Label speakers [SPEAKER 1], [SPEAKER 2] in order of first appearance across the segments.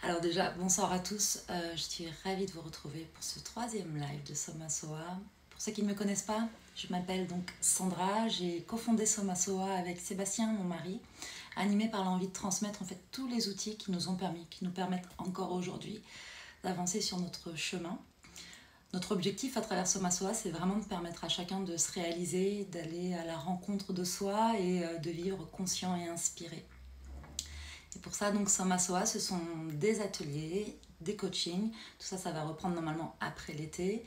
[SPEAKER 1] Alors déjà, bonsoir à tous. Je suis ravie de vous retrouver pour ce troisième live de Somasoa. Pour ceux qui ne me connaissent pas, je m'appelle donc Sandra. J'ai cofondé Somasoa avec Sébastien, mon mari, animé par l'envie de transmettre en fait tous les outils qui nous permettent encore aujourd'hui d'avancer sur notre chemin. Notre objectif à travers Somasoa, c'est vraiment de permettre à chacun de se réaliser, d'aller à la rencontre de soi et de vivre conscient et inspiré. Et pour ça, donc, Somasoa, ce sont des ateliers, des coachings. Tout ça, ça va reprendre normalement après l'été.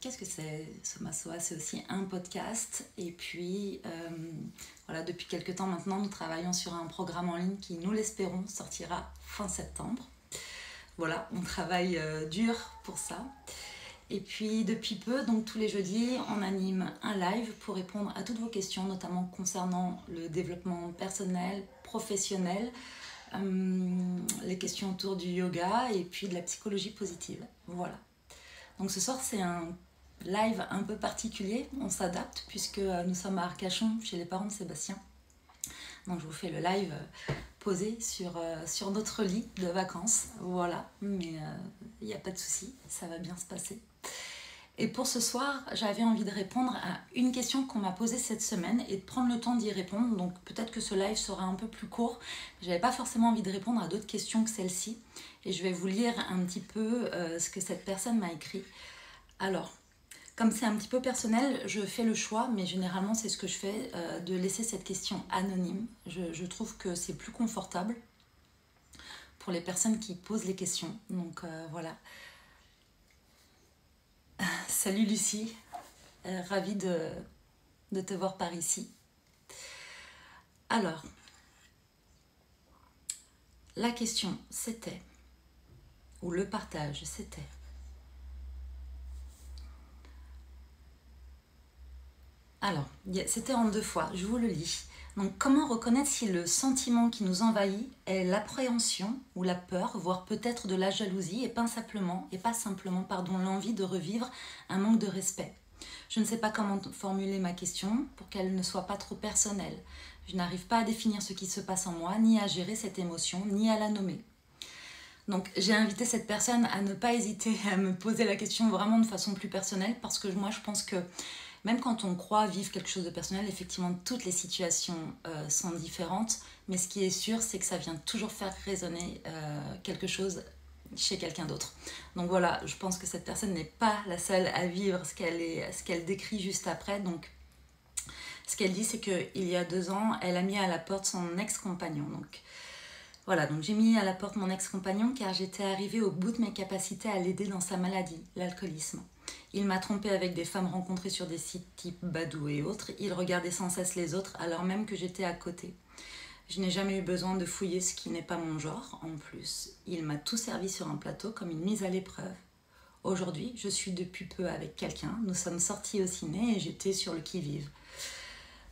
[SPEAKER 1] Qu'est-ce que c'est Somasoa? C'est aussi un podcast. Et puis, voilà, depuis quelques temps maintenant, nous travaillons sur un programme en ligne qui, nous l'espérons, sortira fin septembre. Voilà, on travaille dur pour ça. Et puis depuis peu, donc tous les jeudis, on anime un live pour répondre à toutes vos questions, notamment concernant le développement personnel, professionnel, les questions autour du yoga et puis de la psychologie positive. Voilà. Donc ce soir, c'est un live un peu particulier, on s'adapte puisque nous sommes à Arcachon, chez les parents de Sébastien. Donc je vous fais le live posé sur notre lit de vacances, voilà, mais il n'y a pas de souci, ça va bien se passer. Et pour ce soir, j'avais envie de répondre à une question qu'on m'a posée cette semaine et de prendre le temps d'y répondre. Donc peut-être que ce live sera un peu plus court. J'avais pas forcément envie de répondre à d'autres questions que celle-ci. Et je vais vous lire un petit peu ce que cette personne m'a écrit. Alors, comme c'est un petit peu personnel, je fais le choix, mais généralement c'est ce que je fais, de laisser cette question anonyme. Je trouve que c'est plus confortable pour les personnes qui posent les questions. Donc voilà. Salut Lucie, ravie de te voir par ici. Alors, la question c'était, ou le partage c'était, alors, c'était en deux fois, je vous le lis. Donc, comment reconnaître si le sentiment qui nous envahit est l'appréhension ou la peur, voire peut-être de la jalousie, et pas simplement, l'envie de revivre un manque de respect. Je ne sais pas comment formuler ma question pour qu'elle ne soit pas trop personnelle. Je n'arrive pas à définir ce qui se passe en moi, ni à gérer cette émotion, ni à la nommer. Donc j'ai invité cette personne à ne pas hésiter à me poser la question vraiment de façon plus personnelle, parce que moi je pense que même quand on croit vivre quelque chose de personnel, effectivement toutes les situations sont différentes, mais ce qui est sûr, c'est que ça vient toujours faire résonner quelque chose chez quelqu'un d'autre. Donc voilà, je pense que cette personne n'est pas la seule à vivre ce qu'elle décrit juste après. Donc ce qu'elle dit, c'est qu'il y a 2 ans, elle a mis à la porte son ex-compagnon. Donc voilà, donc j'ai mis à la porte mon ex-compagnon car j'étais arrivée au bout de mes capacités à l'aider dans sa maladie, l'alcoolisme. Il m'a trompée avec des femmes rencontrées sur des sites type Badoo et autres. Il regardait sans cesse les autres alors même que j'étais à côté. Je n'ai jamais eu besoin de fouiller ce qui n'est pas mon genre. En plus, il m'a tout servi sur un plateau comme une mise à l'épreuve. Aujourd'hui, je suis depuis peu avec quelqu'un. Nous sommes sortis au ciné et j'étais sur le qui-vive.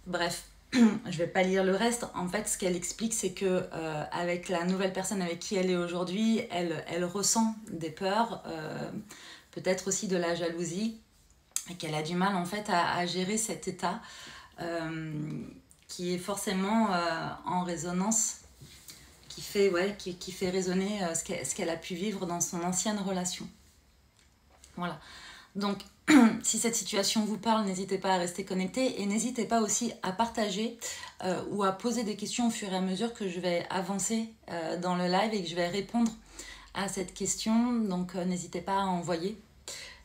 [SPEAKER 1] Bref, je vais pas lire le reste. En fait, ce qu'elle explique, c'est que avec la nouvelle personne avec qui elle est aujourd'hui, elle ressent des peurs, peut-être aussi de la jalousie, et qu'elle a du mal en fait à gérer cet état qui est forcément en résonance, qui fait résonner ce qu'elle a pu vivre dans son ancienne relation. Voilà. Donc, si cette situation vous parle, n'hésitez pas à rester connecté et n'hésitez pas aussi à partager ou à poser des questions au fur et à mesure que je vais avancer dans le live et que je vais répondre à cette question. Donc, n'hésitez pas à envoyer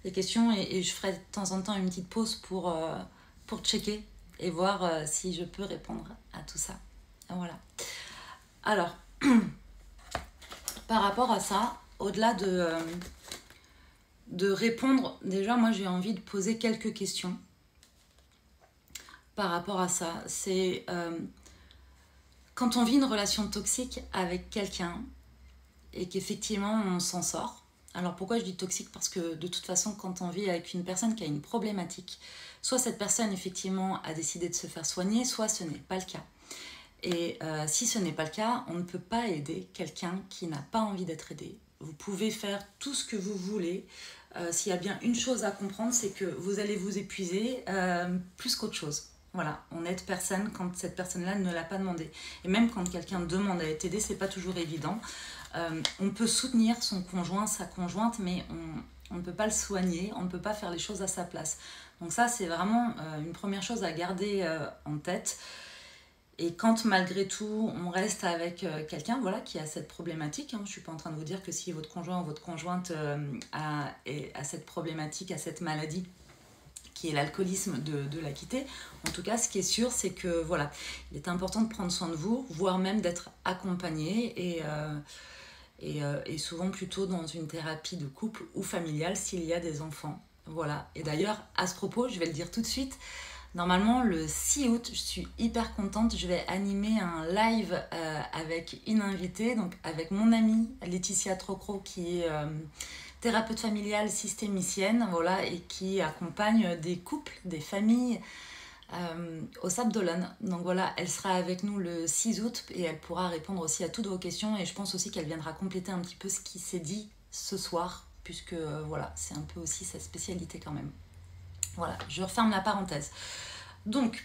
[SPEAKER 1] des questions et je ferai de temps en temps une petite pause pour checker et voir si je peux répondre à tout ça. Voilà. Alors, par rapport à ça, au-delà de répondre, déjà moi j'ai envie de poser quelques questions par rapport à ça. C'est quand on vit une relation toxique avec quelqu'un et qu'effectivement on s'en sort. Alors pourquoi je dis toxique? Parce que de toute façon quand on vit avec une personne qui a une problématique, soit cette personne effectivement a décidé de se faire soigner, soit ce n'est pas le cas. Et si ce n'est pas le cas, on ne peut pas aider quelqu'un qui n'a pas envie d'être aidé. Vous pouvez faire tout ce que vous voulez. S'il y a bien une chose à comprendre, c'est que vous allez vous épuiser plus qu'autre chose. Voilà, on n'aide personne quand cette personne-là ne l'a pas demandé. Et même quand quelqu'un demande à être aidé, c'est pas toujours évident. On peut soutenir son conjoint, sa conjointe, mais on ne peut pas le soigner, on ne peut pas faire les choses à sa place. Donc ça, c'est vraiment une première chose à garder en tête. Et quand malgré tout, on reste avec quelqu'un voilà, qui a cette problématique, je ne suis pas en train de vous dire que si votre conjoint ou votre conjointe a cette problématique, a cette maladie, qui est l'alcoolisme, de la quitter. En tout cas, ce qui est sûr, c'est que voilà, il est important de prendre soin de vous, voire même d'être accompagné et souvent plutôt dans une thérapie de couple ou familiale s'il y a des enfants. Voilà. Et d'ailleurs, à ce propos, je vais le dire tout de suite, normalement, le 6 août, je suis hyper contente, je vais animer un live avec une invitée, donc avec mon amie Laetitia Trocro, qui est thérapeute familiale systémicienne, voilà, et qui accompagne des couples, des familles au Sable d'Olonne. Donc voilà, elle sera avec nous le 6 août et elle pourra répondre aussi à toutes vos questions et je pense aussi qu'elle viendra compléter un petit peu ce qui s'est dit ce soir, puisque voilà, c'est un peu aussi sa spécialité quand même. Voilà, je referme la parenthèse. Donc,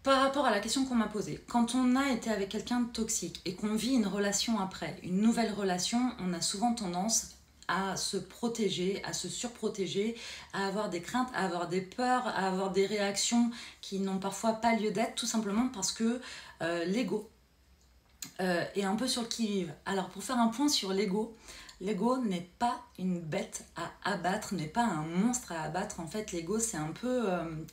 [SPEAKER 1] par rapport à la question qu'on m'a posée, quand on a été avec quelqu'un de toxique et qu'on vit une relation après, une nouvelle relation, on a souvent tendance à se protéger, à se surprotéger, à avoir des craintes, à avoir des peurs, à avoir des réactions qui n'ont parfois pas lieu d'être, tout simplement parce que l'ego est un peu sur le qui-vive. Alors pour faire un point sur l'ego, l'ego n'est pas une bête à abattre, n'est pas un monstre à abattre. En fait, l'ego, c'est un peu,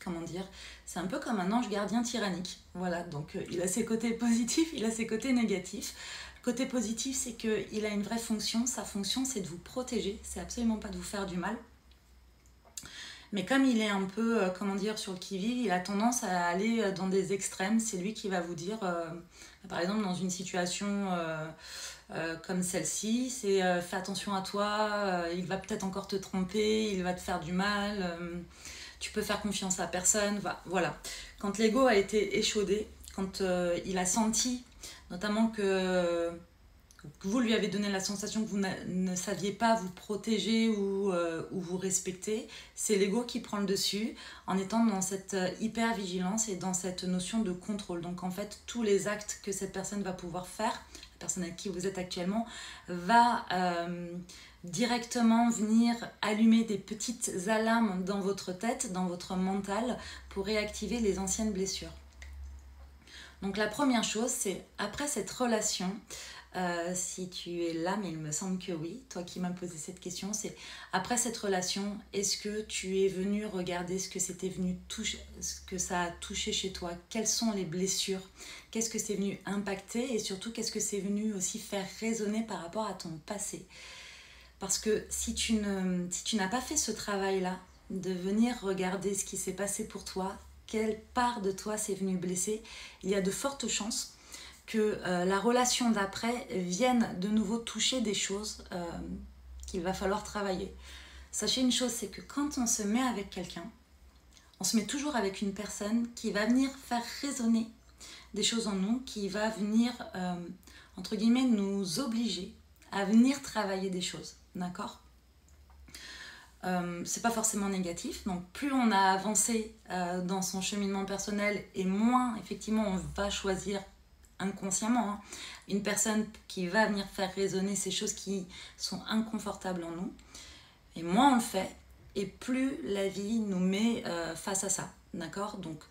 [SPEAKER 1] comment dire, c'est un peu comme un ange gardien tyrannique. Voilà, donc il a ses côtés positifs, il a ses côtés négatifs. Le côté positif, c'est qu'il a une vraie fonction. Sa fonction, c'est de vous protéger. C'est absolument pas de vous faire du mal. Mais comme il est un peu, comment dire, sur le qui-vive, il a tendance à aller dans des extrêmes. C'est lui qui va vous dire, par exemple, dans une situation comme celle-ci, c'est fais attention à toi, il va peut-être encore te tromper, il va te faire du mal, tu peux faire confiance à personne. Voilà. Quand l'ego a été échaudé, quand il a senti notamment que vous lui avez donné la sensation que vous ne saviez pas vous protéger ou vous respecter, c'est l'ego qui prend le dessus en étant dans cette hyper-vigilance et dans cette notion de contrôle. Donc en fait, tous les actes que cette personne va pouvoir faire, la personne avec qui vous êtes actuellement, va directement venir allumer des petites alarmes dans votre tête, dans votre mental, pour réactiver les anciennes blessures. Donc la première chose, c'est après cette relation, si tu es là, mais il me semble que oui, toi qui m'as posé cette question, c'est après cette relation, est-ce que tu es venu regarder ce que c'était venu toucher, ce que ça a touché chez toi, quelles sont les blessures, qu'est-ce que c'est venu impacter et surtout qu'est-ce que c'est venu aussi faire résonner par rapport à ton passé. Parce que si tu n'as pas fait ce travail-là, de venir regarder ce qui s'est passé pour toi, quelle part de toi s'est venue blesser, il y a de fortes chances que la relation d'après vienne de nouveau toucher des choses qu'il va falloir travailler. Sachez une chose, c'est que quand on se met avec quelqu'un, on se met toujours avec une personne qui va venir faire résonner des choses en nous, qui va venir, entre guillemets, nous obliger à venir travailler des choses, d'accord ? C'est pas forcément négatif, donc plus on a avancé dans son cheminement personnel et moins effectivement on va choisir inconsciemment une personne qui va venir faire résonner ces choses qui sont inconfortables en nous, et moins on le fait et plus la vie nous met face à ça, d'accord ? Donc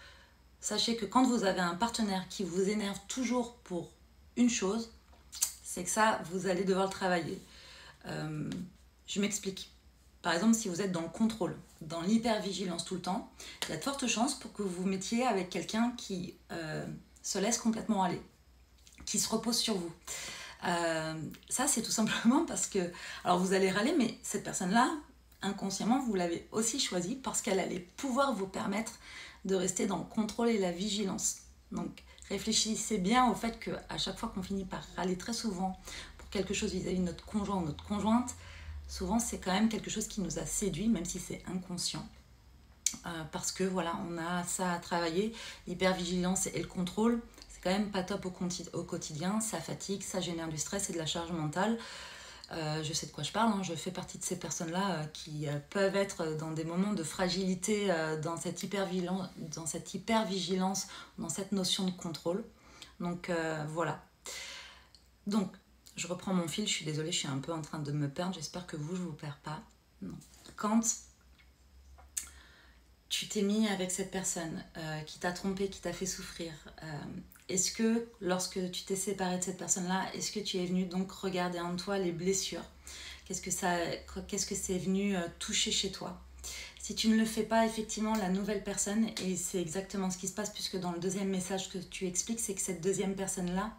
[SPEAKER 1] sachez que quand vous avez un partenaire qui vous énerve toujours pour une chose, c'est que ça vous allez devoir le travailler. Je m'explique. Par exemple, si vous êtes dans le contrôle, dans l'hypervigilance tout le temps, il y a de fortes chances pour que vous vous mettiez avec quelqu'un qui se laisse complètement aller, qui se repose sur vous. Ça, c'est tout simplement parce que... Alors, vous allez râler, mais cette personne-là, inconsciemment, vous l'avez aussi choisie parce qu'elle allait pouvoir vous permettre de rester dans le contrôle et la vigilance. Donc, réfléchissez bien au fait qu'à chaque fois qu'on finit par râler très souvent pour quelque chose vis-à-vis de notre conjoint ou notre conjointe, souvent, c'est quand même quelque chose qui nous a séduit, même si c'est inconscient. Parce que voilà, on a ça à travailler, l'hypervigilance et le contrôle, c'est quand même pas top au quotidien, ça fatigue, ça génère du stress et de la charge mentale. Je sais de quoi je parle, hein, je fais partie de ces personnes-là qui peuvent être dans des moments de fragilité, dans cette hypervigilance, dans cette notion de contrôle. Donc voilà. Donc, je reprends mon fil, je suis désolée, je suis un peu en train de me perdre, j'espère que vous, je ne vous perds pas. Non. Quand tu t'es mis avec cette personne qui t'a trompé, qui t'a fait souffrir, est-ce que lorsque tu t'es séparé de cette personne-là, est-ce que tu es venu donc regarder en toi les blessures? Qu'est-ce que c'est venu toucher chez toi? Si tu ne le fais pas, effectivement, la nouvelle personne, et c'est exactement ce qui se passe, puisque dans le deuxième message que tu expliques, c'est que cette deuxième personne-là,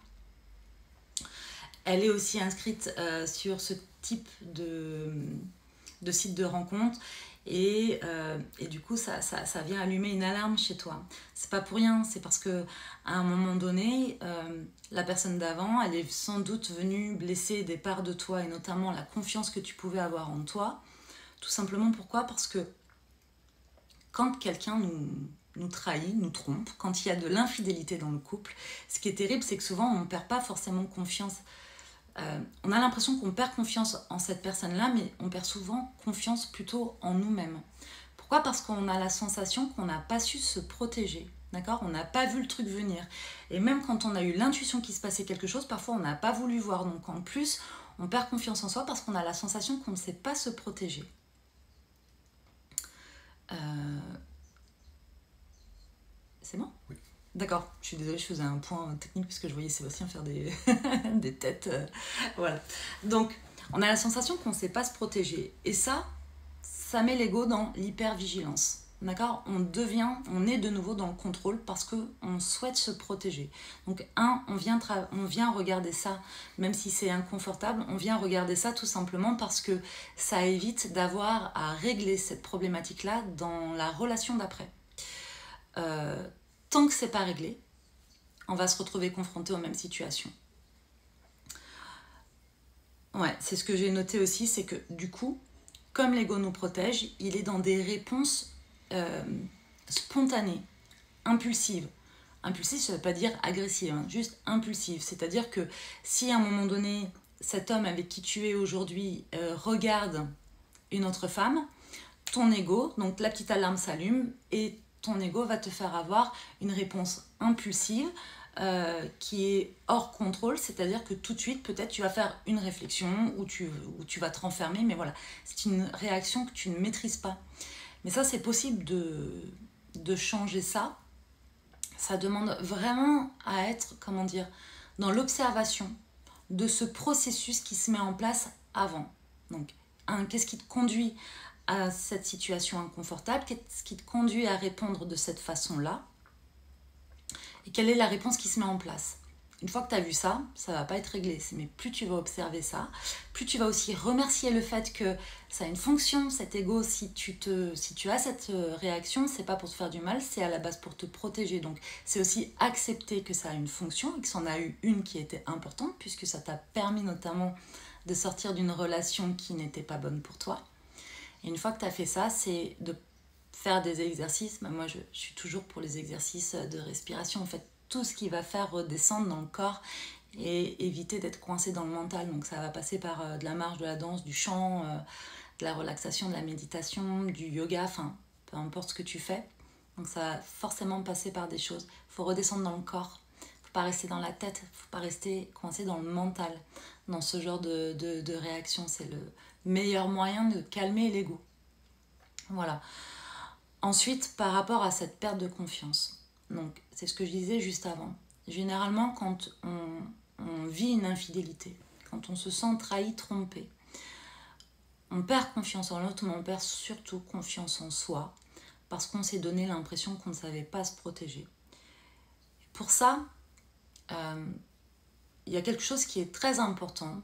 [SPEAKER 1] elle est aussi inscrite sur ce type de site de rencontre. Et du coup, ça vient allumer une alarme chez toi. C'est pas pour rien, c'est parce que à un moment donné, la personne d'avant, elle est sans doute venue blesser des parts de toi, et notamment la confiance que tu pouvais avoir en toi. Tout simplement pourquoi? Parce que quand quelqu'un nous trahit, nous trompe, quand il y a de l'infidélité dans le couple, ce qui est terrible, c'est que souvent on ne perd pas forcément confiance. On a l'impression qu'on perd confiance en cette personne-là, mais on perd souvent confiance plutôt en nous-mêmes. Pourquoi? Parce qu'on a la sensation qu'on n'a pas su se protéger. D'accord? On n'a pas vu le truc venir. Et même quand on a eu l'intuition qu'il se passait quelque chose, parfois on n'a pas voulu voir. Donc en plus, on perd confiance en soi parce qu'on a la sensation qu'on ne sait pas se protéger. C'est bon?
[SPEAKER 2] Oui.
[SPEAKER 1] D'accord, je suis désolée, je faisais un point technique parce que je voyais Sébastien faire des, des têtes. Voilà. Donc, on a la sensation qu'on ne sait pas se protéger. Et ça met l'ego dans l'hypervigilance. D'accord? On est de nouveau dans le contrôle parce qu'on souhaite se protéger. Donc, on vient regarder ça, même si c'est inconfortable, on vient regarder ça tout simplement parce que ça évite d'avoir à régler cette problématique-là dans la relation d'après. Tant que c'est pas réglé, on va se retrouver confronté aux mêmes situations. Ouais, c'est ce que j'ai noté aussi, c'est que du coup, comme l'ego nous protège, il est dans des réponses spontanées, impulsives. Impulsive, ça ne veut pas dire agressive, hein, juste impulsive. C'est-à-dire que si à un moment donné, cet homme avec qui tu es aujourd'hui regarde une autre femme, ton ego, donc la petite alarme s'allume et ton ego va te faire avoir une réponse impulsive qui est hors contrôle, c'est-à-dire que tout de suite, peut-être tu vas faire une réflexion ou tu vas te renfermer, mais voilà, c'est une réaction que tu ne maîtrises pas. Mais ça, c'est possible de changer ça. Ça demande vraiment à être, comment dire, dans l'observation de ce processus qui se met en place avant. Donc, qu'est-ce qui te conduit à cette situation inconfortable? Qu'est-ce qui te conduit à répondre de cette façon-là? Et quelle est la réponse qui se met en place? Une fois que tu as vu ça, ça ne va pas être réglé. Mais plus tu vas observer ça, plus tu vas aussi remercier le fait que ça a une fonction, cet ego. Si tu as cette réaction, c'est pas pour te faire du mal, c'est à la base pour te protéger. Donc c'est aussi accepter que ça a une fonction et que ça en a eu une qui était importante, puisque ça t'a permis notamment de sortir d'une relation qui n'était pas bonne pour toi. Et une fois que tu as fait ça, c'est de faire des exercices. Moi, je suis toujours pour les exercices de respiration. En fait, tout ce qui va faire redescendre dans le corps et éviter d'être coincé dans le mental. Donc ça va passer par de la marche, de la danse, du chant, de la relaxation, de la méditation, du yoga, enfin, peu importe ce que tu fais. Donc ça va forcément passer par des choses. Il faut redescendre dans le corps. Il ne faut pas rester dans la tête. Il ne faut pas rester coincé dans le mental. Dans ce genre de réaction, c'est le meilleur moyen de calmer l'ego. Voilà. Ensuite, par rapport à cette perte de confiance, donc c'est ce que je disais juste avant. Généralement, quand on vit une infidélité, quand on se sent trahi, trompé, on perd confiance en l'autre, mais on perd surtout confiance en soi, parce qu'on s'est donné l'impression qu'on ne savait pas se protéger. Pour ça, il y a quelque chose qui est très important,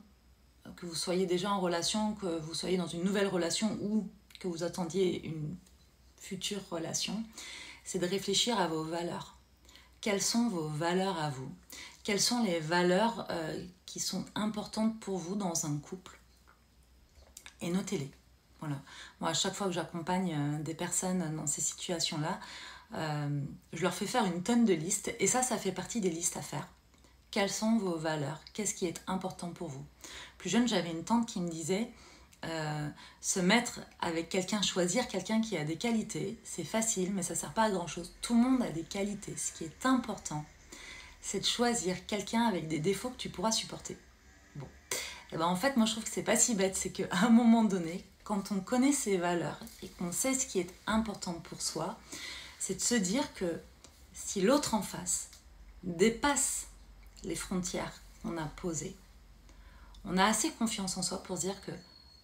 [SPEAKER 1] que vous soyez déjà en relation, que vous soyez dans une nouvelle relation ou que vous attendiez une future relation, c'est de réfléchir à vos valeurs. Quelles sont vos valeurs à vous? Quelles sont les valeurs qui sont importantes pour vous dans un couple? Et notez-les. Voilà. Moi, à chaque fois que j'accompagne des personnes dans ces situations-là, je leur fais faire une tonne de listes. Et ça fait partie des listes à faire. quelles sont vos valeurs, qu'est-ce qui est important pour vous. Plus jeune, j'avais une tante qui me disait se mettre avec quelqu'un, choisir quelqu'un qui a des qualités, c'est facile, mais ça ne sert pas à grand-chose. Tout le monde a des qualités. Ce qui est important, c'est de choisir quelqu'un avec des défauts que tu pourras supporter. Bon. Et ben en fait, moi, je trouve que c'est pas si bête. C'est qu'à un moment donné, quand on connaît ses valeurs et qu'on sait ce qui est important pour soi, c'est de se dire que si l'autre en face dépasse les frontières qu'on a posées, on a assez confiance en soi pour se dire que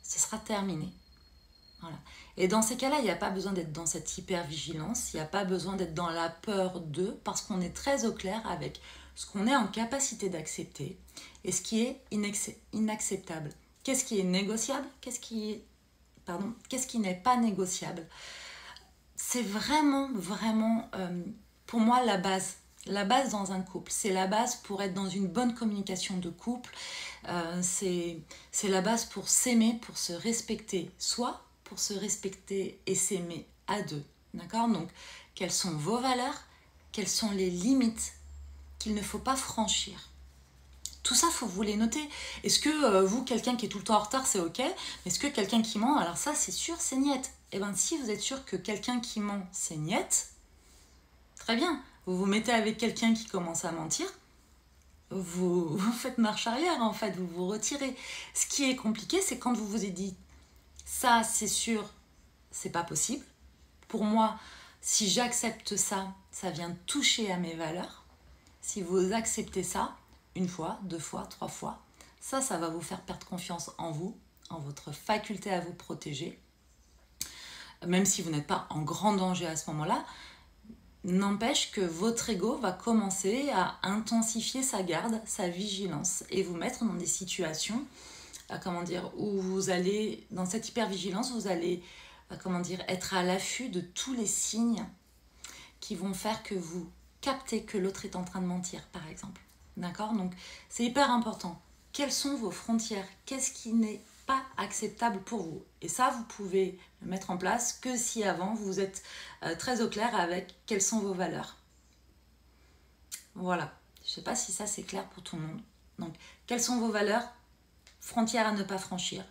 [SPEAKER 1] ce sera terminé. Voilà. Et dans ces cas-là, il n'y a pas besoin d'être dans cette hyper-vigilance, il n'y a pas besoin d'être dans la peur d'eux, parce qu'on est très au clair avec ce qu'on est en capacité d'accepter et ce qui est inacceptable. Qu'est-ce qui est négociable? Qu'est-ce qui n'est pas négociable? C'est vraiment, pour moi, la base. La base dans un couple, c'est la base pour être dans une bonne communication de couple, c'est la base pour s'aimer, pour se respecter soi, pour se respecter et s'aimer à deux. D'accord? Donc, quelles sont vos valeurs? Quelles sont les limites qu'il ne faut pas franchir? Tout ça, il faut vous les noter. Est-ce que vous, quelqu'un qui est tout le temps en retard, c'est ok? Mais est-ce que quelqu'un qui ment, alors ça, c'est sûr, c'est niette. Et bien, si vous êtes sûr que quelqu'un qui ment, c'est niette, très bien. Vous vous mettez avec quelqu'un qui commence à mentir, vous faites marche arrière en fait, vous vous retirez. Ce qui est compliqué, c'est quand vous vous êtes dit ça, c'est sûr, c'est pas possible. Pour moi, si j'accepte ça, ça vient toucher à mes valeurs. Si vous acceptez ça, une fois, deux fois, trois fois, ça va vous faire perdre confiance en vous, en votre faculté à vous protéger. Même si vous n'êtes pas en grand danger à ce moment-là, n'empêche que votre ego va commencer à intensifier sa garde, sa vigilance et vous mettre dans des situations, où vous allez, dans cette hypervigilance, vous allez, être à l'affût de tous les signes qui vont faire que vous captez que l'autre est en train de mentir, par exemple. D'accord? Donc, c'est hyper important. Quelles sont vos frontières? Qu'est-ce qui n'est pas acceptable pour vous? Et ça, vous pouvez le mettre en place que si avant vous êtes très au clair avec quelles sont vos valeurs. Voilà. Je ne sais pas si ça c'est clair pour tout le monde. Donc, quelles sont vos valeurs? Frontières à ne pas franchir.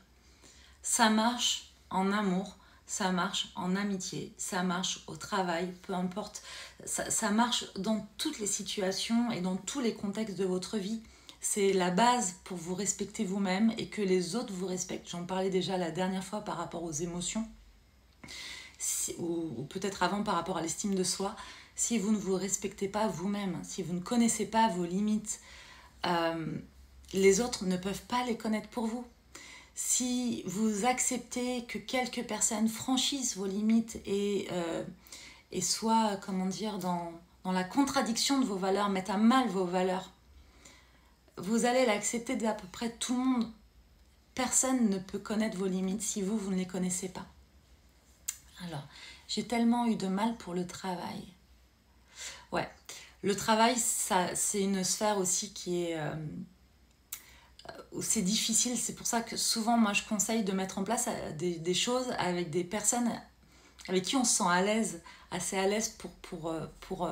[SPEAKER 1] Ça marche en amour, ça marche en amitié, ça marche au travail, peu importe. Ça marche dans toutes les situations et dans tous les contextes de votre vie. C'est la base pour vous respecter vous-même et que les autres vous respectent. J'en parlais déjà la dernière fois par rapport aux émotions, ou peut-être avant par rapport à l'estime de soi. Si vous ne vous respectez pas vous-même, si vous ne connaissez pas vos limites, les autres ne peuvent pas les connaître pour vous. Si vous acceptez que quelques personnes franchissent vos limites et soient, dans la contradiction de vos valeurs, mettent à mal vos valeurs, vous allez l'accepter d'à peu près tout le monde. Personne ne peut connaître vos limites si vous ne les connaissez pas. Alors, j'ai tellement eu de mal pour le travail. Ouais, le travail, c'est une sphère aussi qui est... où c'est difficile, c'est pour ça que souvent, moi, je conseille de mettre en place des choses avec des personnes avec qui on se sent à l'aise, assez à l'aise pour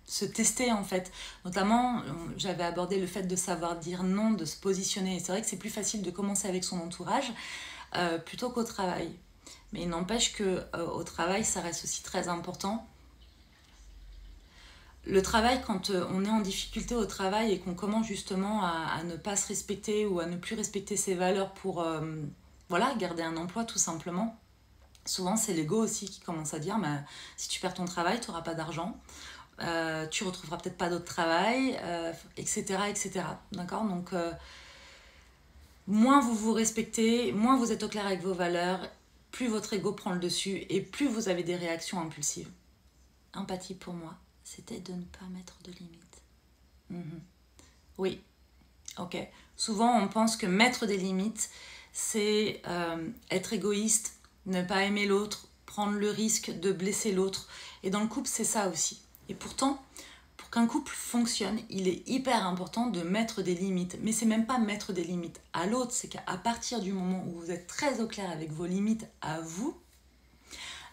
[SPEAKER 1] se tester en fait. Notamment, j'avais abordé le fait de savoir dire non, de se positionner. Et c'est vrai que c'est plus facile de commencer avec son entourage plutôt qu'au travail. Mais il n'empêche qu'au travail, ça reste aussi très important. Le travail, quand on est en difficulté au travail et qu'on commence justement à ne pas se respecter ou à ne plus respecter ses valeurs pour garder un emploi tout simplement, souvent c'est l'ego aussi qui commence à dire si tu perds ton travail, tu n'auras pas d'argent. Tu retrouveras peut-être pas d'autre travail, etc. etc. D'accord? Donc, moins vous vous respectez, moins vous êtes au clair avec vos valeurs, plus votre ego prend le dessus et plus vous avez des réactions impulsives. Empathie pour moi, c'était de ne pas mettre de limites. Oui, ok. Souvent, on pense que mettre des limites, c'est être égoïste, ne pas aimer l'autre, prendre le risque de blesser l'autre. Et dans le couple, c'est ça aussi. Et pourtant, pour qu'un couple fonctionne, il est hyper important de mettre des limites. Mais c'est même pas mettre des limites à l'autre, c'est qu'à partir du moment où vous êtes très au clair avec vos limites à vous,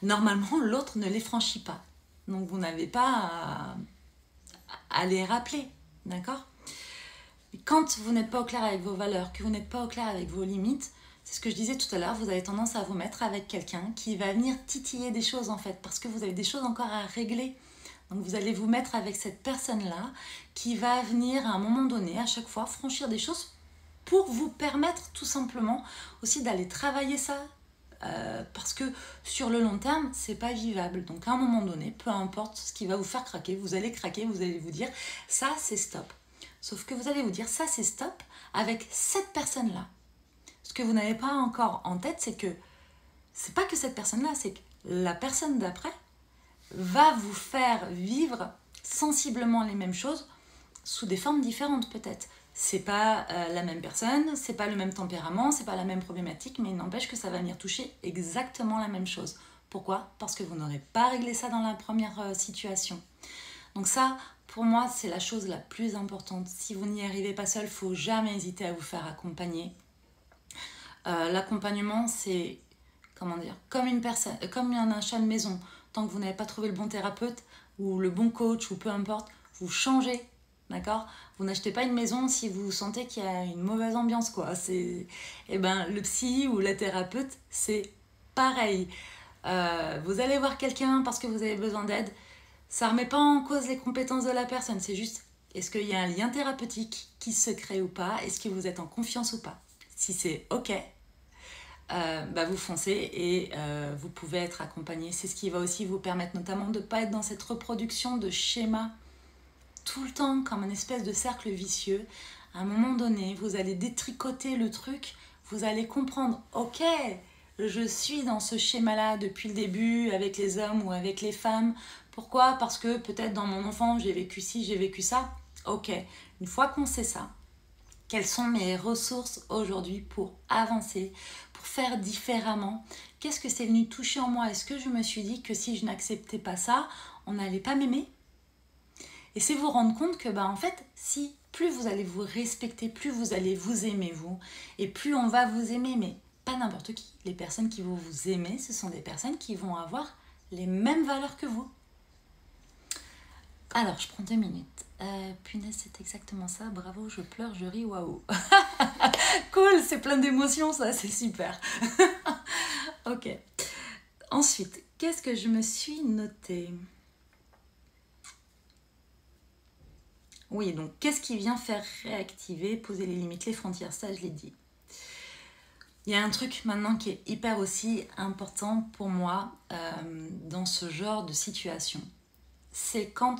[SPEAKER 1] normalement, l'autre ne les franchit pas. Donc, vous n'avez pas à les rappeler, d'accord ? quand vous n'êtes pas au clair avec vos valeurs, que vous n'êtes pas au clair avec vos limites, c'est ce que je disais tout à l'heure, vous avez tendance à vous mettre avec quelqu'un qui va venir titiller des choses en fait, parce que vous avez des choses encore à régler. Donc vous allez vous mettre avec cette personne-là qui va venir à un moment donné, à chaque fois, franchir des choses pour vous permettre tout simplement aussi d'aller travailler ça. Parce que sur le long terme, c'est pas vivable. Donc à un moment donné, peu importe ce qui va vous faire craquer, vous allez craquer, vous allez vous dire ça c'est stop. Sauf que vous allez vous dire ça c'est stop avec cette personne-là. Ce que vous n'avez pas encore en tête, c'est que c'est pas que cette personne-là, c'est que la personne d'après va vous faire vivre sensiblement les mêmes choses sous des formes différentes peut-être. C'est pas la même personne, c'est pas le même tempérament, c'est pas la même problématique, mais il n'empêche que ça va venir toucher exactement la même chose. Pourquoi ? Parce que vous n'aurez pas réglé ça dans la première situation. Donc ça, pour moi, c'est la chose la plus importante. Si vous n'y arrivez pas seul, il ne faut jamais hésiter à vous faire accompagner. L'accompagnement, c'est, comment dire, comme une personne, comme un achat de maison. Tant que vous n'avez pas trouvé le bon thérapeute ou le bon coach ou peu importe, vous changez, d'accord ? Vous n'achetez pas une maison si vous sentez qu'il y a une mauvaise ambiance, quoi. Le psy ou la thérapeute, c'est pareil. Vous allez voir quelqu'un parce que vous avez besoin d'aide. Ça ne remet pas en cause les compétences de la personne. C'est juste, est-ce qu'il y a un lien thérapeutique qui se crée ou pas ? Est-ce que vous êtes en confiance ou pas ? Si c'est OK, vous foncez et vous pouvez être accompagné. C'est ce qui va aussi vous permettre notamment de ne pas être dans cette reproduction de schémas tout le temps comme une espèce de cercle vicieux. À un moment donné, vous allez détricoter le truc, vous allez comprendre, ok, je suis dans ce schéma-là depuis le début avec les hommes ou avec les femmes. Pourquoi ? Parce que peut-être dans mon enfance, j'ai vécu ci, j'ai vécu ça. Ok, une fois qu'on sait ça, quelles sont mes ressources aujourd'hui pour avancer, pour faire différemment ? Qu'est-ce que c'est venu toucher en moi ? Est-ce que je me suis dit que si je n'acceptais pas ça, on n'allait pas m'aimer ? Et c'est vous rendre compte que, en fait, si plus vous allez vous respecter, plus vous allez vous aimer, vous, et plus on va vous aimer, mais pas n'importe qui. Les personnes qui vont vous aimer, ce sont des personnes qui vont avoir les mêmes valeurs que vous. Alors, je prends 2 minutes. Punaise, c'est exactement ça. Bravo, je pleure, je ris, waouh. Cool, c'est plein d'émotions, ça, c'est super. Ok. Ensuite, qu'est-ce que je me suis notée ? Oui, donc qu'est-ce qui vient faire réactiver, poser les limites, les frontières, ça je l'ai dit. Il y a un truc maintenant qui est hyper aussi important pour moi dans ce genre de situation. C'est quand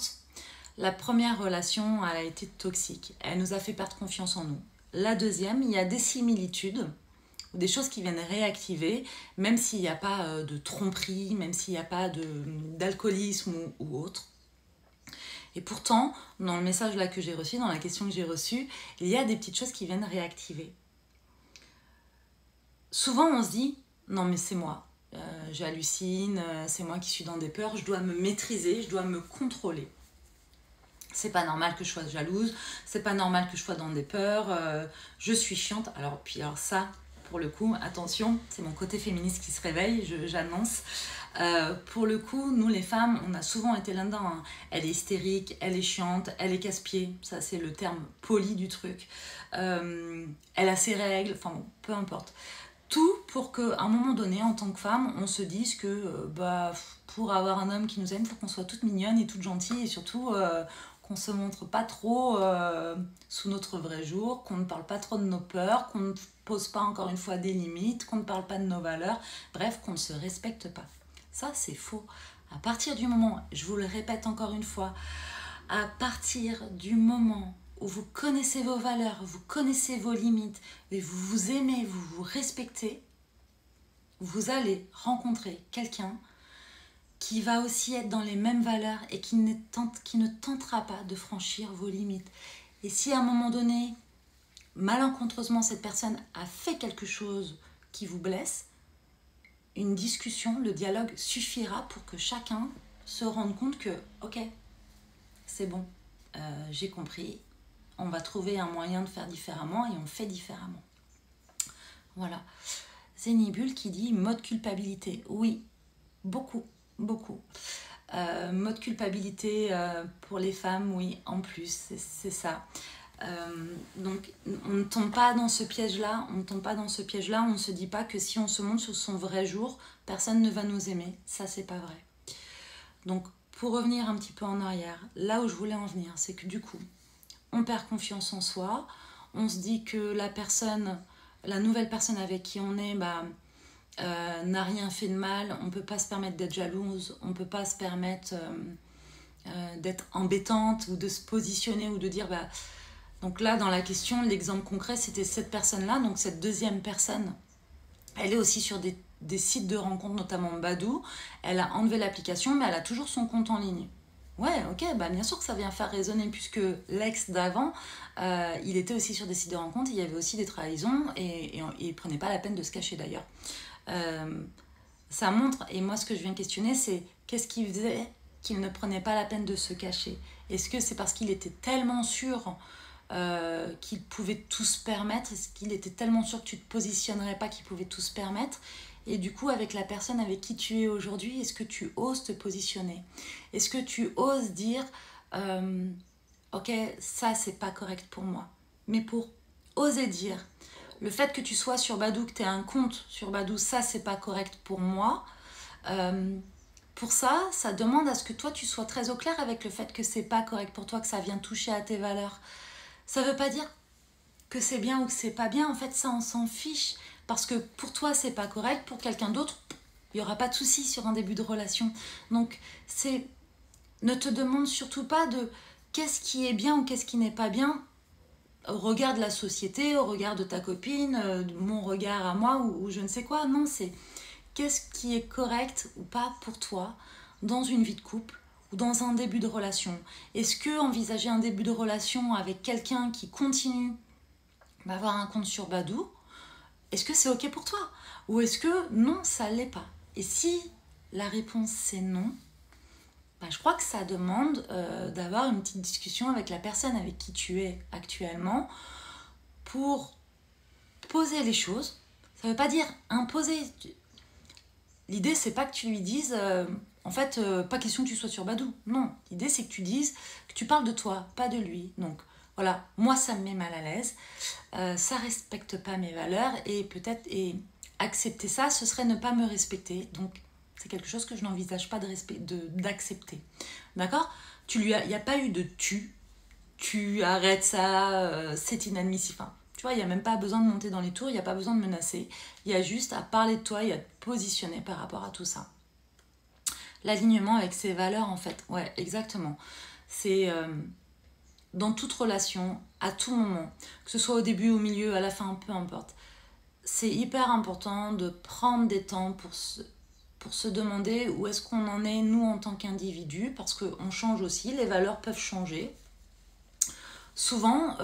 [SPEAKER 1] la première relation elle a été toxique, elle nous a fait perdre confiance en nous. La deuxième, il y a des similitudes, ou des choses qui viennent réactiver, même s'il n'y a pas de tromperie, même s'il n'y a pas d'alcoolisme ou autre. Et pourtant, dans le message là que j'ai reçu, dans la question que j'ai reçue, il y a des petites choses qui viennent réactiver. Souvent, on se dit, non mais c'est moi, j'hallucine, c'est moi qui suis dans des peurs, je dois me maîtriser, je dois me contrôler. C'est pas normal que je sois jalouse, c'est pas normal que je sois dans des peurs, je suis chiante. Alors ça, pour le coup, attention, c'est mon côté féministe qui se réveille, j'annonce. Pour le coup, nous les femmes, on a souvent été là-dedans. Hein. Elle est hystérique, elle est chiante, elle est casse-pied. Ça, c'est le terme poli du truc. Elle a ses règles, enfin bon, peu importe. Tout pour qu'à un moment donné, en tant que femme, on se dise que pour avoir un homme qui nous aime, il faut qu'on soit toute mignonne et toute gentille et surtout qu'on ne se montre pas trop sous notre vrai jour, qu'on ne parle pas trop de nos peurs, qu'on ne pose pas encore une fois des limites, qu'on ne parle pas de nos valeurs, bref, qu'on ne se respecte pas. Ça, c'est faux. À partir du moment, je vous le répète encore une fois, à partir du moment où vous connaissez vos valeurs, vous connaissez vos limites, et vous vous aimez, vous vous respectez, vous allez rencontrer quelqu'un qui va aussi être dans les mêmes valeurs et qui ne tentera pas de franchir vos limites. Et si à un moment donné, malencontreusement, cette personne a fait quelque chose qui vous blesse, une discussion, le dialogue suffira pour que chacun se rende compte que, ok, c'est bon, j'ai compris, on va trouver un moyen de faire différemment et on fait différemment. Voilà. Zénibule qui dit mode culpabilité. Oui, beaucoup. Mode culpabilité pour les femmes, oui, en plus, c'est ça. Donc on ne tombe pas dans ce piège-là, on ne se dit pas que si on se montre sur son vrai jour, personne ne va nous aimer. Ça, c'est pas vrai. Donc pour revenir un petit peu en arrière, là où je voulais en venir, c'est que du coup, on perd confiance en soi, on se dit que la nouvelle personne avec qui on est, n'a rien fait de mal, on ne peut pas se permettre d'être jalouse, on ne peut pas se permettre d'être embêtante ou de se positionner ou de dire... Donc là, dans la question, l'exemple concret, c'était cette personne-là, donc cette deuxième personne. Elle est aussi sur des sites de rencontres, notamment Badoo. Elle a enlevé l'application, mais elle a toujours son compte en ligne. Ouais, ok, bien sûr que ça vient faire résonner, puisque l'ex d'avant, il était aussi sur des sites de rencontres, il y avait aussi des trahisons, et il ne prenait pas la peine de se cacher d'ailleurs. Ça montre, et moi ce que je viens questionner, c'est qu'est-ce qui faisait qu'il ne prenait pas la peine de se cacher? Est-ce que c'est parce qu'il était tellement sûr qu'il pouvait tout se permettre? Est-ce qu'il était tellement sûr que tu ne te positionnerais pas qu'il pouvait tout se permettre? Et du coup, avec la personne avec qui tu es aujourd'hui, est-ce que tu oses te positionner? Est-ce que tu oses dire ok, ça c'est pas correct pour moi? Mais pour oser dire, le fait que tu sois sur Badoo, que tu aies un compte sur Badoo, ça c'est pas correct pour moi. Pour ça, ça demande à ce que toi tu sois très au clair avec le fait que c'est pas correct pour toi, que ça vient toucher à tes valeurs. Ça veut pas dire que c'est bien ou que c'est pas bien, en fait ça on s'en fiche. Parce que pour toi c'est pas correct, pour quelqu'un d'autre, il n'y aura pas de souci sur un début de relation. Donc ne te demande surtout pas de qu'est-ce qui est bien ou qu'est-ce qui n'est pas bien au regard de la société, au regard de ta copine, mon regard à moi ou je ne sais quoi. Non, c'est qu'est-ce qui est correct ou pas pour toi dans une vie de couple ou dans un début de relation. Est-ce que envisager un début de relation avec quelqu'un qui continue d'avoir un compte sur Badoo, est-ce que c'est ok pour toi? Ou est-ce que non, ça l'est pas? Et si la réponse c'est non, je crois que ça demande d'avoir une petite discussion avec la personne avec qui tu es actuellement pour poser les choses. Ça ne veut pas dire imposer. L'idée, c'est pas que tu lui dises en fait, pas question que tu sois sur Badoo. Non, l'idée, c'est que tu dises que tu parles de toi, pas de lui. Donc voilà, moi, ça me met mal à l'aise. Ça respecte pas mes valeurs et peut-être accepter ça, ce serait ne pas me respecter. Donc c'est quelque chose que je n'envisage pas d'accepter. D'accord? Il n'y a pas eu de tu arrêtes ça, c'est inadmissible. Enfin, tu vois, il n'y a même pas besoin de monter dans les tours, il n'y a pas besoin de menacer. Il y a juste à parler de toi et à te positionner par rapport à tout ça. L'alignement avec ses valeurs, en fait. Ouais, exactement. C'est dans toute relation, à tout moment, que ce soit au début, au milieu, à la fin, peu importe. C'est hyper important de prendre des temps pour se demander où est-ce qu'on en est, nous, en tant qu'individus, parce qu'on change aussi, les valeurs peuvent changer. Souvent,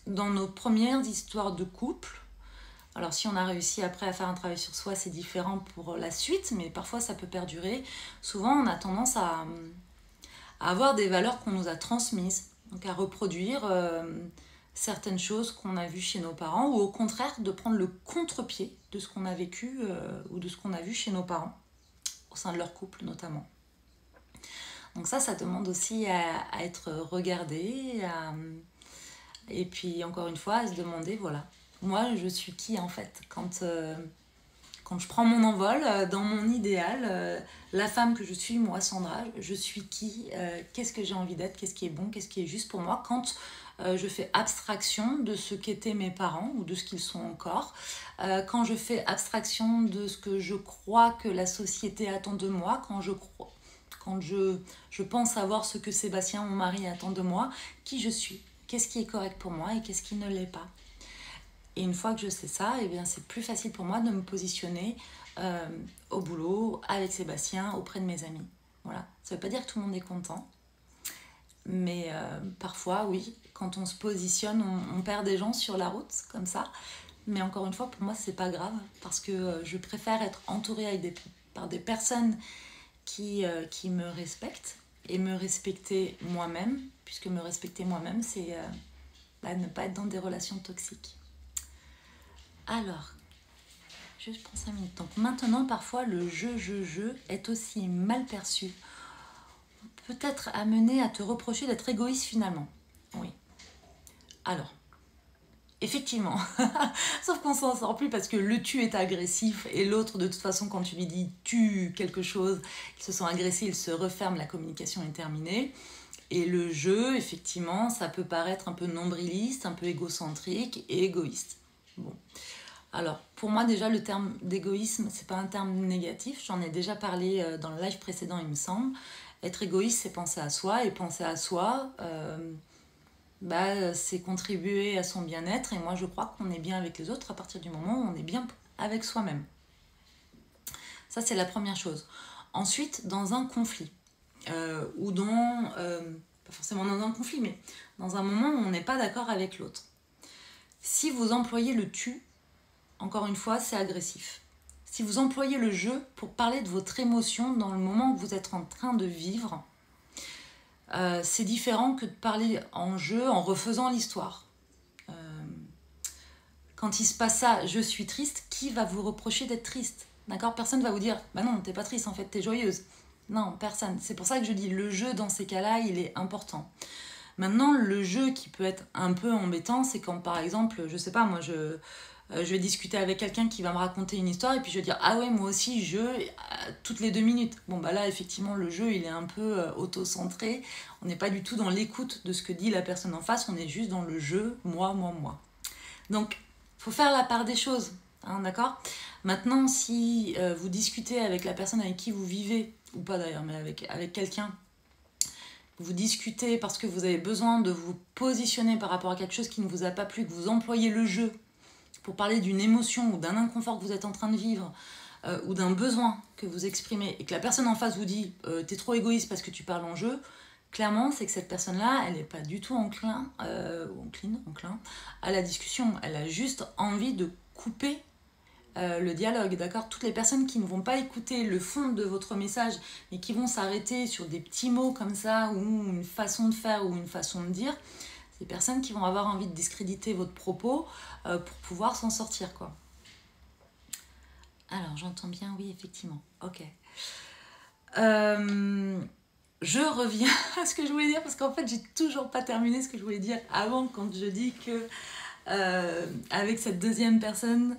[SPEAKER 1] dans nos premières histoires de couple, alors si on a réussi après à faire un travail sur soi, c'est différent pour la suite, mais parfois ça peut perdurer. Souvent, on a tendance à avoir des valeurs qu'on nous a transmises, donc à reproduire certaines choses qu'on a vues chez nos parents, ou au contraire de prendre le contre-pied de ce qu'on a vécu ou de ce qu'on a vu chez nos parents, au sein de leur couple notamment. Donc ça demande aussi à être regardé, et puis encore une fois à se demander, voilà, moi je suis qui en fait quand je prends mon envol dans mon idéal, la femme que je suis, moi Sandra, je suis qui, qu'est-ce que j'ai envie d'être, qu'est-ce qui est bon, qu'est-ce qui est juste pour moi quand je fais abstraction de ce qu'étaient mes parents ou de ce qu'ils sont encore, quand je fais abstraction de ce que je crois que la société attend de moi, quand je pense savoir ce que Sébastien, mon mari, attend de moi, qui je suis, qu'est-ce qui est correct pour moi et qu'est-ce qui ne l'est pas. Et une fois que je sais ça, eh bien, c'est plus facile pour moi de me positionner au boulot, avec Sébastien, auprès de mes amis. Voilà. Ça ne veut pas dire que tout le monde est content, mais parfois, oui, quand on se positionne, on perd des gens sur la route, comme ça. Mais encore une fois, pour moi, c'est pas grave, parce que je préfère être entourée par des personnes qui me respectent, et me respecter moi-même, puisque me respecter moi-même, c'est ne pas être dans des relations toxiques. Alors, je prends 5 minutes. Donc maintenant, parfois, le je est aussi mal perçu. Peut-être amené à te reprocher d'être égoïste finalement. Oui, Alors, effectivement, sauf qu'on s'en sort plus parce que le tu est agressif et l'autre, de toute façon, quand tu lui dis tu quelque chose, ils se sont agressés, ils se referment, la communication est terminée. Et le jeu, effectivement, ça peut paraître un peu nombriliste, un peu égocentrique et égoïste. Bon. Alors, pour moi, déjà, le terme d'égoïsme, c'est pas un terme négatif. J'en ai déjà parlé dans le live précédent, il me semble. Être égoïste, c'est penser à soi. Et penser à soi, c'est contribuer à son bien-être. Et moi, je crois qu'on est bien avec les autres à partir du moment où on est bien avec soi-même. Ça, c'est la première chose. Ensuite, dans un conflit, ou dans... pas forcément dans un conflit, mais dans un moment où on n'est pas d'accord avec l'autre. Si vous employez le tu, encore une fois, c'est agressif. Si vous employez le jeu pour parler de votre émotion dans le moment où vous êtes en train de vivre, c'est différent que de parler en jeu en refaisant l'histoire. Quand il se passe ça, je suis triste, qui va vous reprocher d'être triste? D'accord? Personne va vous dire, bah non, t'es pas triste, en fait, t'es joyeuse. Non, personne. C'est pour ça que je dis, le jeu dans ces cas-là, il est important. Maintenant, le jeu qui peut être un peu embêtant, c'est quand, par exemple, je sais pas, moi, je vais discuter avec quelqu'un qui va me raconter une histoire et puis je vais dire ah ouais, moi aussi toutes les 2 minutes. Bon bah là effectivement le jeu il est un peu auto-centré, on n'est pas du tout dans l'écoute de ce que dit la personne en face, on est juste dans le jeu moi. Donc faut faire la part des choses, hein, d'accord? Maintenant si vous discutez avec la personne avec qui vous vivez, ou pas d'ailleurs, mais avec quelqu'un, vous discutez parce que vous avez besoin de vous positionner par rapport à quelque chose qui ne vous a pas plu, que vous employez le jeu pour parler d'une émotion ou d'un inconfort que vous êtes en train de vivre, ou d'un besoin que vous exprimez, et que la personne en face vous dit t'es trop égoïste parce que tu parles en jeu, clairement c'est que cette personne-là, elle n'est pas du tout enclin à la discussion. Elle a juste envie de couper le dialogue, d'accord? Toutes les personnes qui ne vont pas écouter le fond de votre message, mais qui vont s'arrêter sur des petits mots comme ça, ou une façon de faire, ou une façon de dire, des personnes qui vont avoir envie de discréditer votre propos pour pouvoir s'en sortir, quoi. Alors, j'entends bien, oui, effectivement. Ok. Je reviens à ce que je voulais dire, parce qu'en fait, j'ai toujours pas terminé ce que je voulais dire avant, quand je dis que avec cette deuxième personne,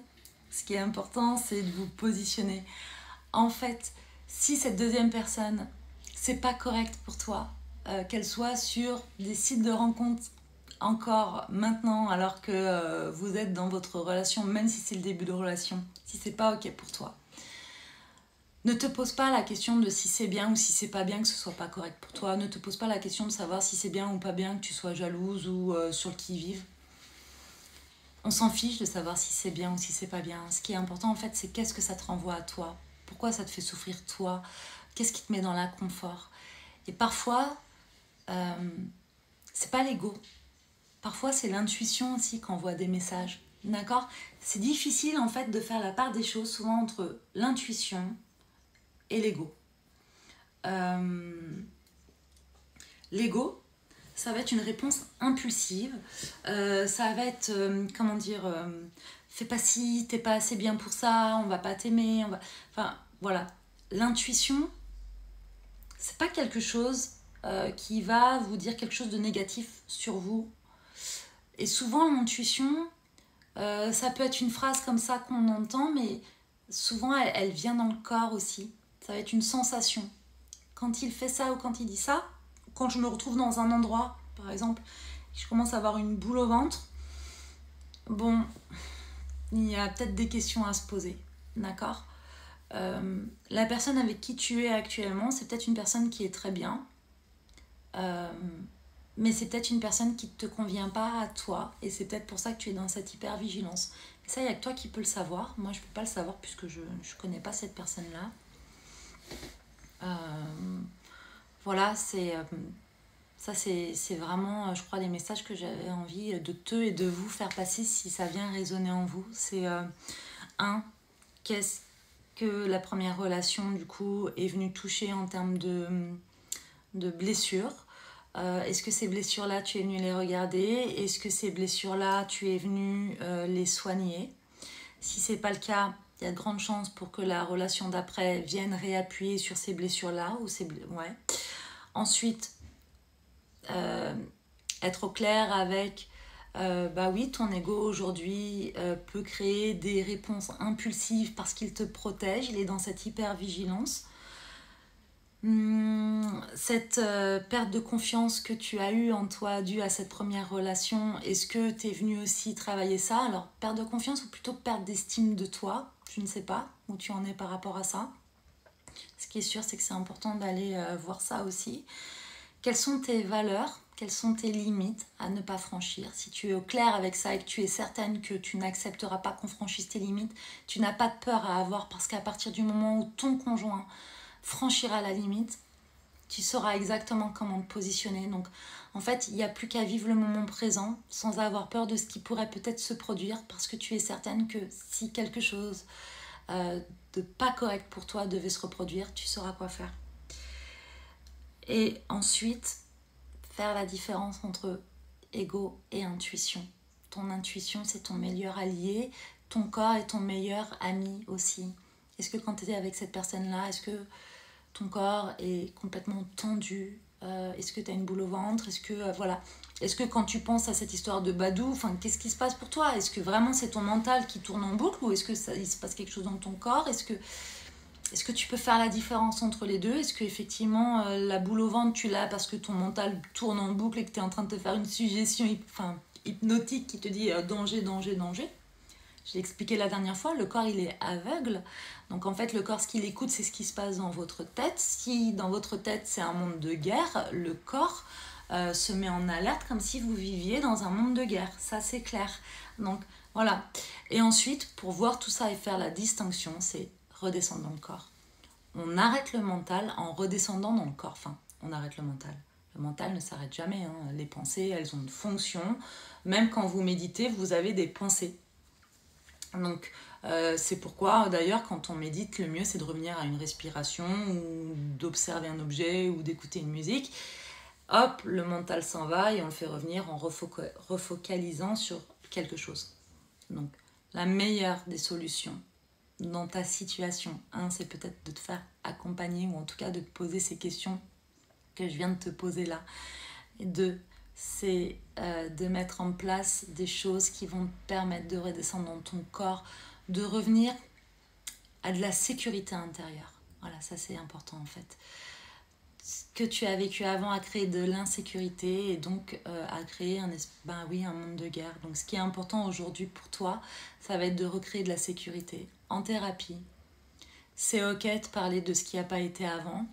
[SPEAKER 1] ce qui est important, c'est de vous positionner. En fait, si cette deuxième personne, c'est pas correct pour toi, qu'elle soit sur des sites de rencontres encore maintenant, alors que vous êtes dans votre relation, même si c'est le début de relation, si c'est pas ok pour toi, ne te pose pas la question de si c'est bien ou si c'est pas bien que ce soit pas correct pour toi. Ne te pose pas la question de savoir si c'est bien ou pas bien que tu sois jalouse ou sur le qui-vive. On s'en fiche de savoir si c'est bien ou si c'est pas bien. Ce qui est important en fait, c'est qu'est-ce que ça te renvoie à toi. Pourquoi ça te fait souffrir toi? Qu'est-ce qui te met dans l'inconfort? Et parfois, c'est pas l'ego. Parfois, c'est l'intuition aussi qui envoie des messages. D'accord? C'est difficile en fait de faire la part des choses souvent entre l'intuition et l'ego. L'ego, ça va être une réponse impulsive. Ça va être, fais pas ci, t'es pas assez bien pour ça, on va pas t'aimer. Enfin, voilà. L'intuition, c'est pas quelque chose qui va vous dire quelque chose de négatif sur vous. Et souvent, l'intuition, ça peut être une phrase comme ça qu'on entend, mais souvent, elle vient dans le corps aussi. Ça va être une sensation. Quand il fait ça ou quand il dit ça, quand je me retrouve dans un endroit, par exemple, je commence à avoir une boule au ventre, bon, il y a peut-être des questions à se poser, d'accord? La personne avec qui tu es actuellement, c'est peut-être une personne qui est très bien, mais c'est peut-être une personne qui ne te convient pas à toi, et c'est peut-être pour ça que tu es dans cette hyper-vigilance. Et ça, il n'y a que toi qui peux le savoir. Moi, je ne peux pas le savoir puisque je ne connais pas cette personne-là. Voilà, ça c'est vraiment, je crois, les messages que j'avais envie de te et de vous faire passer si ça vient résonner en vous. C'est qu'est-ce que la première relation, du coup, est venue toucher en termes de blessures? Est-ce que ces blessures-là, tu es venu les regarder? Est-ce que ces blessures-là, tu es venu les soigner? Si c'est pas le cas, il y a de grandes chances pour que la relation d'après vienne réappuyer sur ces blessures-là. Ouais. Ensuite, être au clair avec Bah oui, ton ego aujourd'hui peut créer des réponses impulsives parce qu'il te protège, il est dans cette hypervigilance. Cette perte de confiance que tu as eue en toi due à cette première relation, est-ce que tu es venu aussi travailler ça? Alors, perte de confiance ou plutôt perte d'estime de toi? Je ne sais pas où tu en es par rapport à ça. Ce qui est sûr, c'est que c'est important d'aller voir ça aussi. Quelles sont tes valeurs? Quelles sont tes limites à ne pas franchir? Si tu es au clair avec ça et que tu es certaine que tu n'accepteras pas qu'on franchisse tes limites, tu n'as pas de peur à avoir parce qu'à partir du moment où ton conjoint franchira la limite, tu sauras exactement comment te positionner. Donc, en fait, il n'y a plus qu'à vivre le moment présent sans avoir peur de ce qui pourrait peut-être se produire parce que tu es certaine que si quelque chose de pas correct pour toi devait se reproduire, tu sauras quoi faire. Et ensuite, faire la différence entre ego et intuition. Ton intuition, c'est ton meilleur allié. Ton corps est ton meilleur ami aussi. Est-ce que quand tu es avec cette personne-là, est-ce que ton corps est complètement tendu? Est-ce que tu as une boule au ventre? Est-ce que, voilà. Est-ce que quand tu penses à cette histoire de Badou, qu'est-ce qui se passe pour toi? Est-ce que vraiment c'est ton mental qui tourne en boucle ou est-ce que il se passe quelque chose dans ton corps? Est-ce que tu peux faire la différence entre les deux? Est-ce qu'effectivement, la boule au ventre, tu l'as parce que ton mental tourne en boucle et que tu es en train de te faire une suggestion hypnotique qui te dit danger, danger, danger? Je l'ai expliqué la dernière fois, le corps, il est aveugle. Donc en fait, le corps, ce qu'il écoute, c'est ce qui se passe dans votre tête. Si dans votre tête, c'est un monde de guerre, le corps se met en alerte comme si vous viviez dans un monde de guerre. Ça, c'est clair. Donc voilà. Et ensuite, pour voir tout ça et faire la distinction, c'est redescendre dans le corps. On arrête le mental en redescendant dans le corps. Enfin, on arrête le mental. Le mental ne s'arrête jamais. Hein. Les pensées, elles ont une fonction. Même quand vous méditez, vous avez des pensées. Donc, c'est pourquoi, d'ailleurs, quand on médite, le mieux, c'est de revenir à une respiration ou d'observer un objet ou d'écouter une musique. Hop, le mental s'en va et on le fait revenir en refocalisant sur quelque chose. Donc, la meilleure des solutions dans ta situation, c'est peut-être de te faire accompagner ou en tout cas de te poser ces questions que je viens de te poser là. Et c'est de mettre en place des choses qui vont te permettre de redescendre dans ton corps, de revenir à de la sécurité intérieure. Voilà, ça c'est important en fait. Ce que tu as vécu avant a créé de l'insécurité et donc a créé un monde de guerre. Donc ce qui est important aujourd'hui pour toi, ça va être de recréer de la sécurité en thérapie. C'est ok de parler de ce qui n'a pas été avant,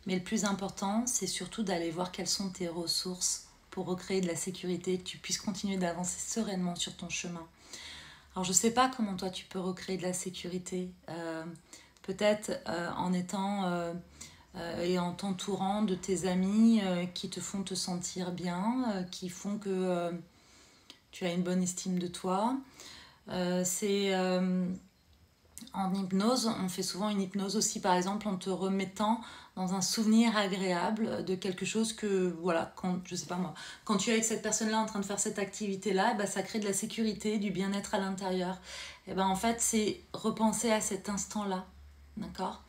[SPEAKER 1] mais le plus important, c'est surtout d'aller voir quelles sont tes ressources pour recréer de la sécurité, que tu puisses continuer d'avancer sereinement sur ton chemin. Alors je ne sais pas comment toi tu peux recréer de la sécurité, peut-être en étant et en t'entourant de tes amis qui te font te sentir bien, qui font que tu as une bonne estime de toi. En hypnose, on fait souvent une hypnose aussi, par exemple, en te remettant dans un souvenir agréable de quelque chose que, voilà, je sais pas moi, quand tu es avec cette personne-là en train de faire cette activité-là, ça crée de la sécurité, du bien-être à l'intérieur. Et en fait, c'est repenser à cet instant-là, d'accord?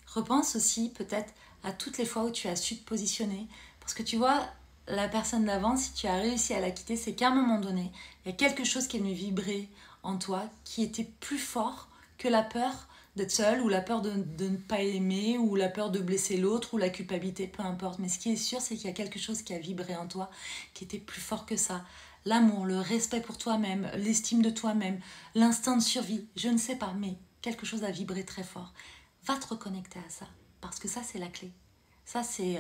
[SPEAKER 1] Repense aussi peut-être à toutes les fois où tu as su te positionner. Parce que tu vois, la personne d'avant, si tu as réussi à la quitter, c'est qu'à un moment donné, il y a quelque chose qui est venu vibrer en toi qui était plus fort que la peur d'être seule ou la peur de ne pas aimer ou la peur de blesser l'autre ou la culpabilité, peu importe. Mais ce qui est sûr, c'est qu'il y a quelque chose qui a vibré en toi qui était plus fort que ça. L'amour, le respect pour toi-même, l'estime de toi-même, l'instinct de survie, je ne sais pas, mais quelque chose a vibré très fort. Va te reconnecter à ça, parce que ça, c'est la clé. Ça, c'est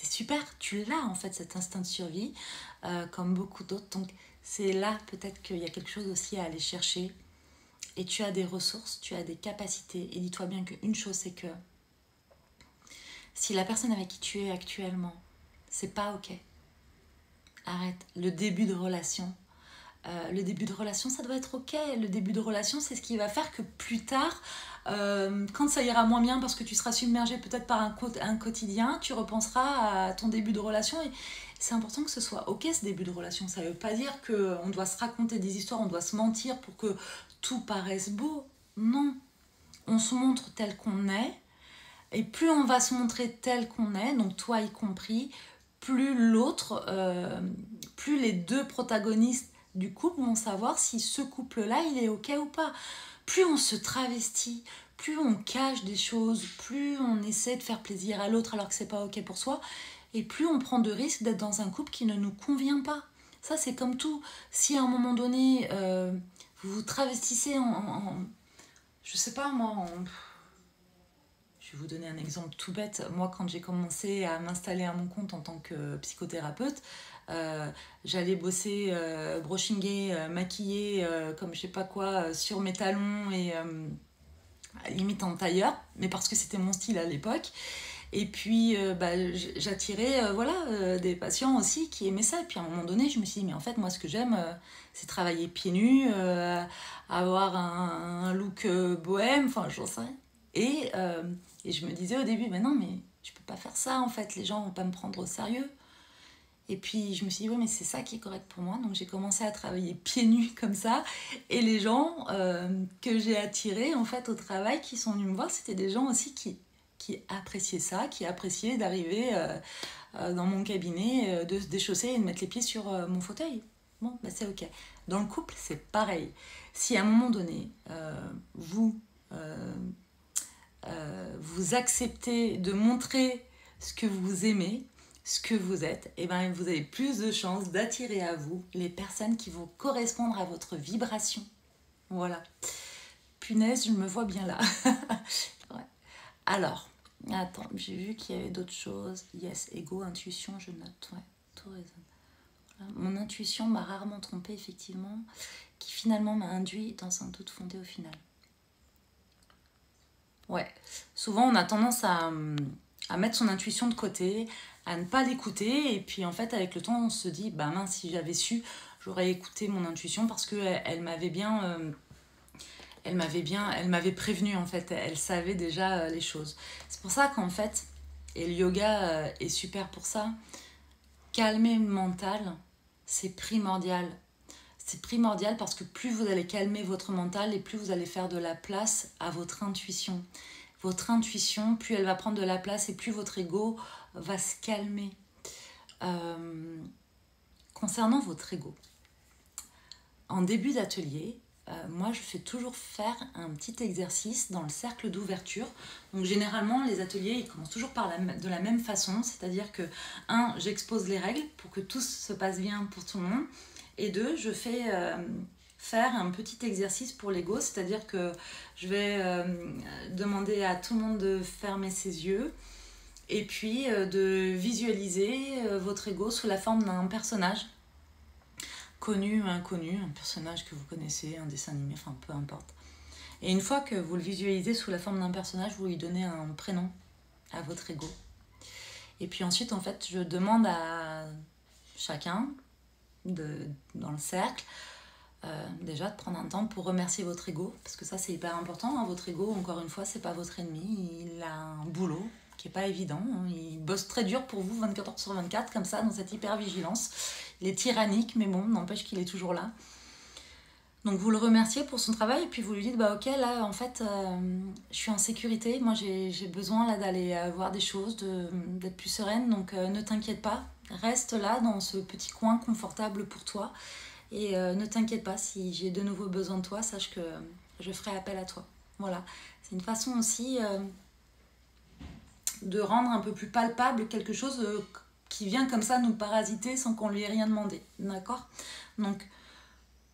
[SPEAKER 1] super. Tu l'as, en fait, cet instinct de survie, comme beaucoup d'autres. Donc, c'est là, peut-être qu'il y a quelque chose aussi à aller chercher. Et tu as des ressources, tu as des capacités. Et dis-toi bien qu'une chose, c'est que si la personne avec qui tu es actuellement, c'est pas OK, arrête. Le début de relation, ça doit être ok. Le début de relation, c'est ce qui va faire que plus tard, quand ça ira moins bien parce que tu seras submergé peut-être par un quotidien, tu repenseras à ton début de relation. Et c'est important que ce soit ok, ce début de relation. Ça ne veut pas dire qu'on doit se raconter des histoires, on doit se mentir pour que tout paraisse beau. Non, on se montre tel qu'on est. Et plus on va se montrer tel qu'on est, donc toi y compris, plus l'autre, plus les deux protagonistes du couple vont savoir si ce couple-là, il est ok ou pas. Plus on se travestit, plus on cache des choses, plus on essaie de faire plaisir à l'autre alors que c'est pas ok pour soi, et plus on prend de risques d'être dans un couple qui ne nous convient pas. Ça, c'est comme tout. Si à un moment donné, vous vous travestissez je sais pas moi, je vais vous donner un exemple tout bête. Moi, quand j'ai commencé à m'installer à mon compte en tant que psychothérapeute, j'allais bosser brushingée, maquillée, comme je sais pas quoi, sur mes talons et limite en tailleur, mais parce que c'était mon style à l'époque. Et puis, j'attirais des patients aussi qui aimaient ça. Et puis, à un moment donné, je me suis dit, mais en fait, moi, ce que j'aime, c'est travailler pieds nus, avoir un look bohème, enfin, j'en sais rien. Et je me disais au début, mais non, mais je peux pas faire ça, en fait. Les gens vont pas me prendre au sérieux. Et puis, je me suis dit, ouais, mais c'est ça qui est correct pour moi. Donc, j'ai commencé à travailler pieds nus comme ça. Et les gens que j'ai attirés, en fait, au travail, qui sont venus me voir, c'était des gens aussi qui appréciaient ça, qui appréciaient d'arriver dans mon cabinet, de se déchausser et de mettre les pieds sur mon fauteuil. Bon, bah c'est ok. Dans le couple, c'est pareil. Si à un moment donné, vous acceptez de montrer ce que vous aimez, ce que vous êtes, et ben vous avez plus de chances d'attirer à vous les personnes qui vont correspondre à votre vibration. Voilà. Punaise, je me vois bien là. Ouais. Alors, attends, j'ai vu qu'il y avait d'autres choses. Yes, ego, intuition, je note. Ouais, tout résonne. Voilà. Mon intuition m'a rarement trompée, effectivement, qui finalement m'a induit dans un doute fondé au final. Ouais, souvent on a tendance à mettre son intuition de côté, à ne pas l'écouter, et puis en fait, avec le temps, on se dit, bah mince, si j'avais su, j'aurais écouté mon intuition parce qu'elle m'avait bien. Elle m'avait prévenu en fait, elle savait déjà les choses. C'est pour ça qu'en fait, et le yoga est super pour ça, calmer le mental, c'est primordial. C'est primordial parce que plus vous allez calmer votre mental et plus vous allez faire de la place à votre intuition. Votre intuition, plus elle va prendre de la place et plus votre ego va se calmer. Concernant votre ego, en début d'atelier, moi je fais toujours faire un petit exercice dans le cercle d'ouverture. Donc généralement les ateliers ils commencent toujours de la même façon, c'est-à-dire que 1, j'expose les règles pour que tout se passe bien pour tout le monde, et 2, je fais faire un petit exercice pour l'ego, c'est-à-dire que je vais demander à tout le monde de fermer ses yeux et puis de visualiser votre ego sous la forme d'un personnage connu ou inconnu, un personnage que vous connaissez, un dessin animé, enfin peu importe. Et une fois que vous le visualisez sous la forme d'un personnage, vous lui donnez un prénom à votre ego. Et puis ensuite, en fait, je demande à chacun dans le cercle déjà de prendre un temps pour remercier votre ego, parce que ça c'est hyper important, hein. Votre ego, encore une fois, c'est pas votre ennemi, il a un boulot qui est pas évident, hein. Il bosse très dur pour vous 24 heures sur 24 comme ça, dans cette hyper vigilance. Il est tyrannique, mais bon, n'empêche qu'il est toujours là. Donc vous le remerciez pour son travail et puis vous lui dites, bah ok, là en fait je suis en sécurité, moi j'ai besoin là d'aller voir des choses, d'être plus sereine, donc ne t'inquiète pas, reste là dans ce petit coin confortable pour toi et ne t'inquiète pas, si j'ai de nouveau besoin de toi, sache que je ferai appel à toi. Voilà, c'est une façon aussi de rendre un peu plus palpable quelque chose qui vient comme ça nous parasiter sans qu'on lui ait rien demandé, d'accord? Donc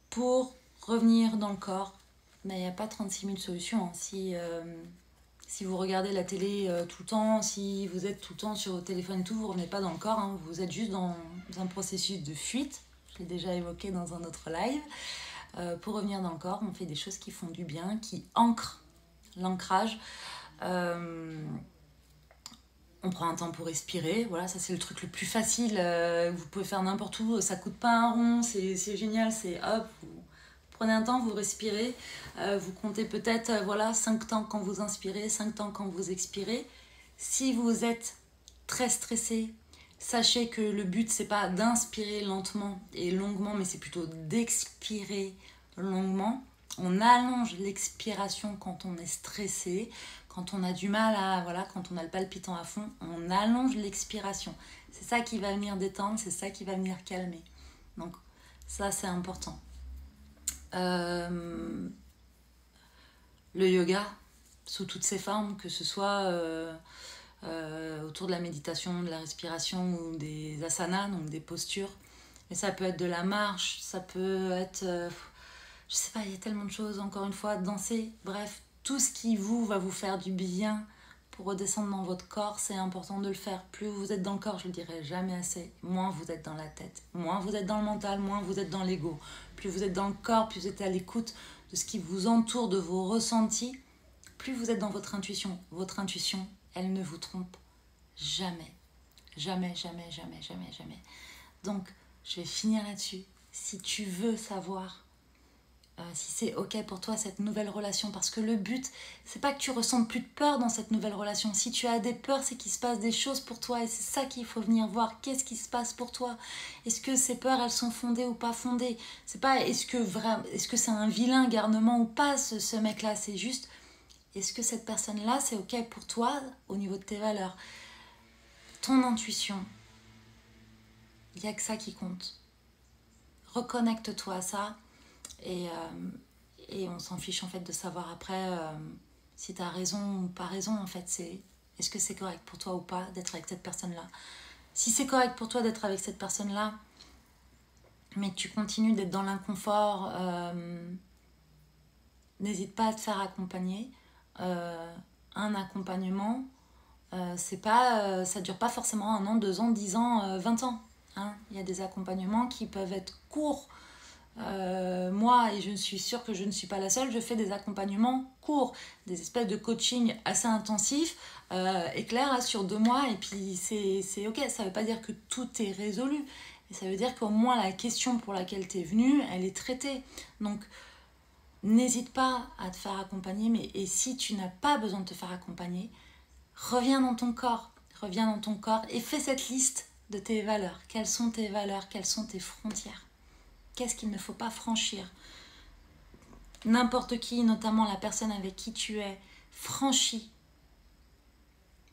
[SPEAKER 1] pour revenir dans le corps, mais il n'y a pas 36 000 solutions. Hein. Si vous regardez la télé tout le temps, si vous êtes tout le temps sur votre téléphone et tout, vous ne revenez pas dans le corps, hein. Vous êtes juste dans un processus de fuite. Je l'ai déjà évoqué dans un autre live. Pour revenir dans le corps, on fait des choses qui font du bien, qui ancrent l'ancrage. On prend un temps pour respirer, voilà, ça c'est le truc le plus facile. Vous pouvez faire n'importe où, ça coûte pas un rond, c'est génial, c'est hop, vous prenez un temps, vous respirez, vous comptez peut-être 5 temps quand vous inspirez, 5 temps quand vous expirez. Si vous êtes très stressé, sachez que le but c'est pas d'inspirer lentement et longuement, mais c'est plutôt d'expirer longuement. On allonge l'expiration quand on est stressé, quand on a du mal à, quand on a le palpitant à fond, on allonge l'expiration. C'est ça qui va venir détendre, c'est ça qui va venir calmer. Donc ça, c'est important. Le yoga, sous toutes ses formes, que ce soit autour de la méditation, de la respiration ou des asanas, donc des postures. Mais ça peut être de la marche, ça peut être... je sais pas, il y a tellement de choses, encore une fois, danser, bref, tout ce qui va vous faire du bien pour redescendre dans votre corps, c'est important de le faire. Plus vous êtes dans le corps, je le dirai jamais assez, moins vous êtes dans la tête, moins vous êtes dans le mental, moins vous êtes dans l'ego. Plus vous êtes dans le corps, plus vous êtes à l'écoute de ce qui vous entoure, de vos ressentis, plus vous êtes dans votre intuition. Votre intuition, elle ne vous trompe jamais. Jamais, jamais, jamais, jamais, jamais. Donc, je vais finir là-dessus. Si tu veux savoir si c'est ok pour toi cette nouvelle relation, parce que le but, c'est pas que tu ressentes plus de peur dans cette nouvelle relation. Si tu as des peurs, c'est qu'il se passe des choses pour toi et c'est ça qu'il faut venir voir. Qu'est-ce qui se passe pour toi? Est-ce que ces peurs, elles sont fondées ou pas fondées? C'est pas est-ce que c'est un vilain garnement ou pas ce mec-là? C'est juste est-ce que cette personne-là, c'est ok pour toi au niveau de tes valeurs? Ton intuition, il n'y a que ça qui compte. Reconnecte-toi à ça. Et on s'en fiche en fait de savoir après si tu as raison ou pas raison. En fait, c'est est-ce que c'est correct pour toi ou pas d'être avec cette personne-là. Si c'est correct pour toi d'être avec cette personne-là, mais que tu continues d'être dans l'inconfort, n'hésite pas à te faire accompagner. Un accompagnement, c'est pas, ça dure pas forcément 1 an, 2 ans, 10 ans, 20 ans. Hein. Il y a des accompagnements qui peuvent être courts. Moi, et je suis sûre que je ne suis pas la seule, je fais des accompagnements courts, des espèces de coaching assez intensifs, éclairs là, sur 2 mois, et puis c'est ok. Ça ne veut pas dire que tout est résolu, mais ça veut dire qu'au moins la question pour laquelle tu es venu, elle est traitée. Donc, n'hésite pas à te faire accompagner, et si tu n'as pas besoin de te faire accompagner, reviens dans ton corps et fais cette liste de tes valeurs. Quelles sont tes valeurs? Quelles sont tes frontières? Qu'est-ce qu'il ne faut pas franchir? N'importe qui, notamment la personne avec qui tu es, franchit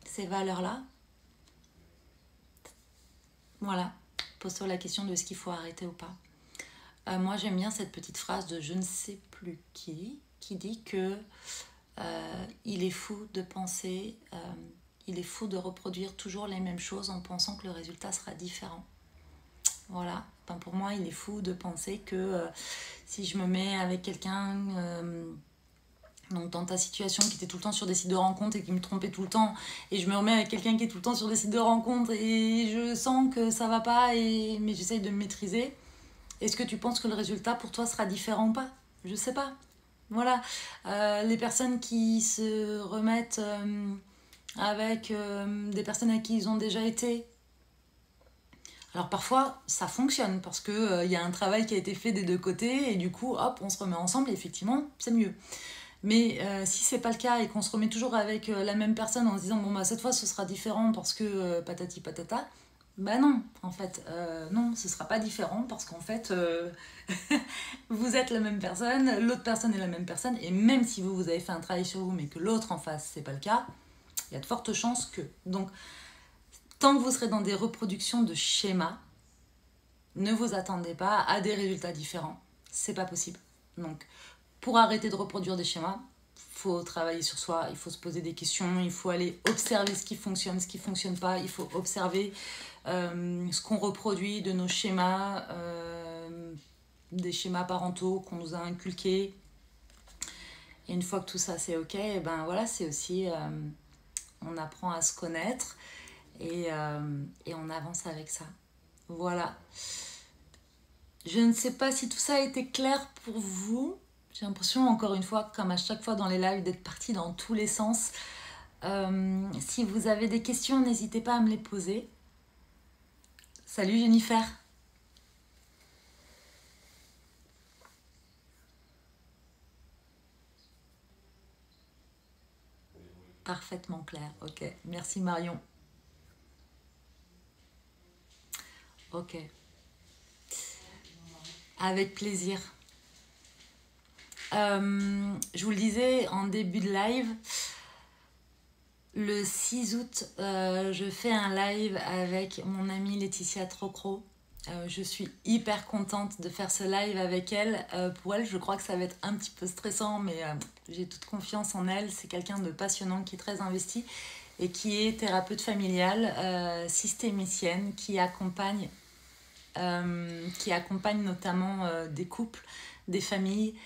[SPEAKER 1] ces valeurs-là. Voilà, pose-toi la question de ce qu'il faut arrêter ou pas. Moi, j'aime bien cette petite phrase de je ne sais plus qui dit que il est fou de penser, il est fou de reproduire toujours les mêmes choses en pensant que le résultat sera différent. Voilà, enfin, pour moi, il est fou de penser que si je me mets avec quelqu'un, donc dans ta situation, qui était tout le temps sur des sites de rencontres et qui me trompait tout le temps, et je me remets avec quelqu'un qui est tout le temps sur des sites de rencontres et je sens que ça va pas, mais j'essaye de me maîtriser, est-ce que tu penses que le résultat pour toi sera différent ou pas? Je sais pas. Voilà, les personnes qui se remettent avec des personnes à qui ils ont déjà été. Alors parfois, ça fonctionne parce qu'il y a un travail qui a été fait des 2 côtés et du coup, hop, on se remet ensemble et effectivement, c'est mieux. Mais si c'est pas le cas et qu'on se remet toujours avec la même personne en se disant, bon, bah cette fois, ce sera différent parce que patati patata, bah non, en fait, non, ce sera pas différent parce qu'en fait, vous êtes la même personne, l'autre personne est la même personne et même si vous avez fait un travail sur vous mais que l'autre en face, c'est pas le cas, il y a de fortes chances que... Donc, tant que vous serez dans des reproductions de schémas, ne vous attendez pas à des résultats différents. C'est pas possible. Donc, pour arrêter de reproduire des schémas, il faut travailler sur soi, il faut se poser des questions, il faut aller observer ce qui fonctionne, ce qui fonctionne pas, il faut observer ce qu'on reproduit de nos schémas, des schémas parentaux qu'on nous a inculqués. Et une fois que tout ça c'est ok, et ben voilà, c'est aussi on apprend à se connaître et on avance avec ça. Voilà. Je ne sais pas si tout ça a été clair pour vous. J'ai l'impression, encore une fois, comme à chaque fois dans les lives, d'être partie dans tous les sens. Si vous avez des questions, n'hésitez pas à me les poser. Salut Jennifer. Parfaitement clair, ok. Merci Marion. Ok. Avec plaisir. Je vous le disais en début de live, Le 6 août, je fais un live avec mon amie Laetitia Trocro. Je suis hyper contente de faire ce live avec elle. Pour elle, je crois que ça va être un petit peu stressant, mais j'ai toute confiance en elle. C'est quelqu'un de passionnant, qui est très investi et qui est thérapeute familiale, systémicienne, qui accompagne notamment des couples, des familles,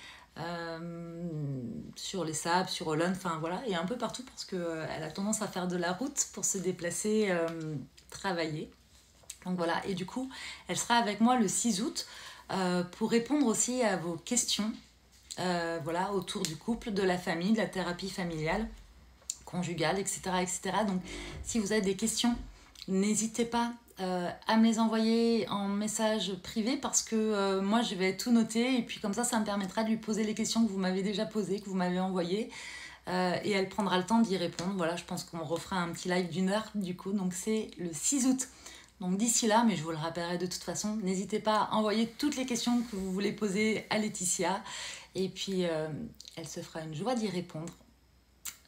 [SPEAKER 1] sur les sables, sur Olonne, enfin voilà, et un peu partout parce qu'elle a tendance à faire de la route pour se déplacer, travailler. Donc voilà, et du coup, elle sera avec moi le 6 août pour répondre aussi à vos questions, voilà, autour du couple, de la famille, de la thérapie familiale, conjugale, etc., etc. Donc si vous avez des questions, n'hésitez pas à me les envoyer en message privé parce que moi je vais tout noter et puis comme ça me permettra de lui poser les questions que vous m'avez déjà posées, que vous m'avez envoyées et elle prendra le temps d'y répondre. Voilà, je pense qu'on refera un petit live d'1 heure du coup, donc c'est le 6 août. Donc d'ici là, mais je vous le rappellerai de toute façon, n'hésitez pas à envoyer toutes les questions que vous voulez poser à Laetitia et puis elle se fera une joie d'y répondre.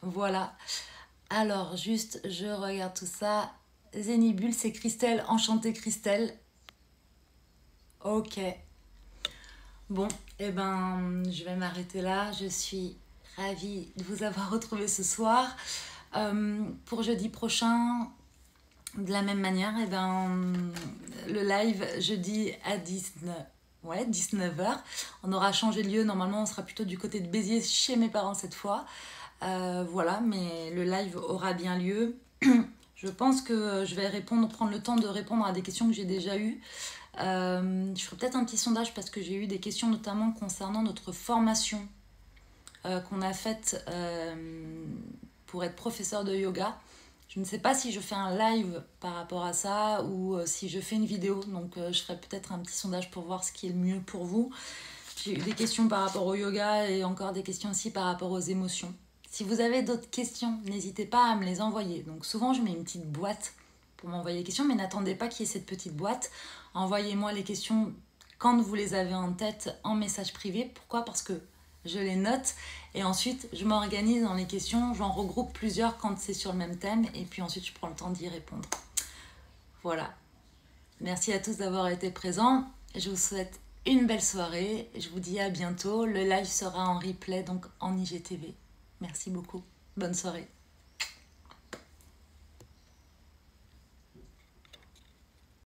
[SPEAKER 1] Voilà. Alors juste, je regarde tout ça. Zénibule, c'est Christelle. Enchantée Christelle. Ok. Bon, eh ben, je vais m'arrêter là. Je suis ravie de vous avoir retrouvé ce soir. Pour jeudi prochain, de la même manière, eh ben, le live jeudi à 19h. On aura changé de lieu. Normalement, on sera plutôt du côté de Béziers chez mes parents cette fois. Voilà, mais le live aura bien lieu. Je pense que je vais prendre le temps de répondre à des questions que j'ai déjà eues. Je ferai peut-être un petit sondage parce que j'ai eu des questions notamment concernant notre formation qu'on a faite pour être professeur de yoga. Je ne sais pas si je fais un live par rapport à ça ou si je fais une vidéo. Donc je ferai peut-être un petit sondage pour voir ce qui est le mieux pour vous. J'ai eu des questions par rapport au yoga et encore des questions aussi par rapport aux émotions. Si vous avez d'autres questions, n'hésitez pas à me les envoyer. Donc souvent, je mets une petite boîte pour m'envoyer les questions, mais n'attendez pas qu'il y ait cette petite boîte. Envoyez-moi les questions quand vous les avez en tête en message privé. Pourquoi ? Parce que je les note et ensuite, je m'organise dans les questions. J'en regroupe plusieurs quand c'est sur le même thème et puis ensuite, je prends le temps d'y répondre. Voilà. Merci à tous d'avoir été présents. Je vous souhaite une belle soirée. Je vous dis à bientôt. Le live sera en replay, donc en IGTV. Merci beaucoup. Bonne soirée.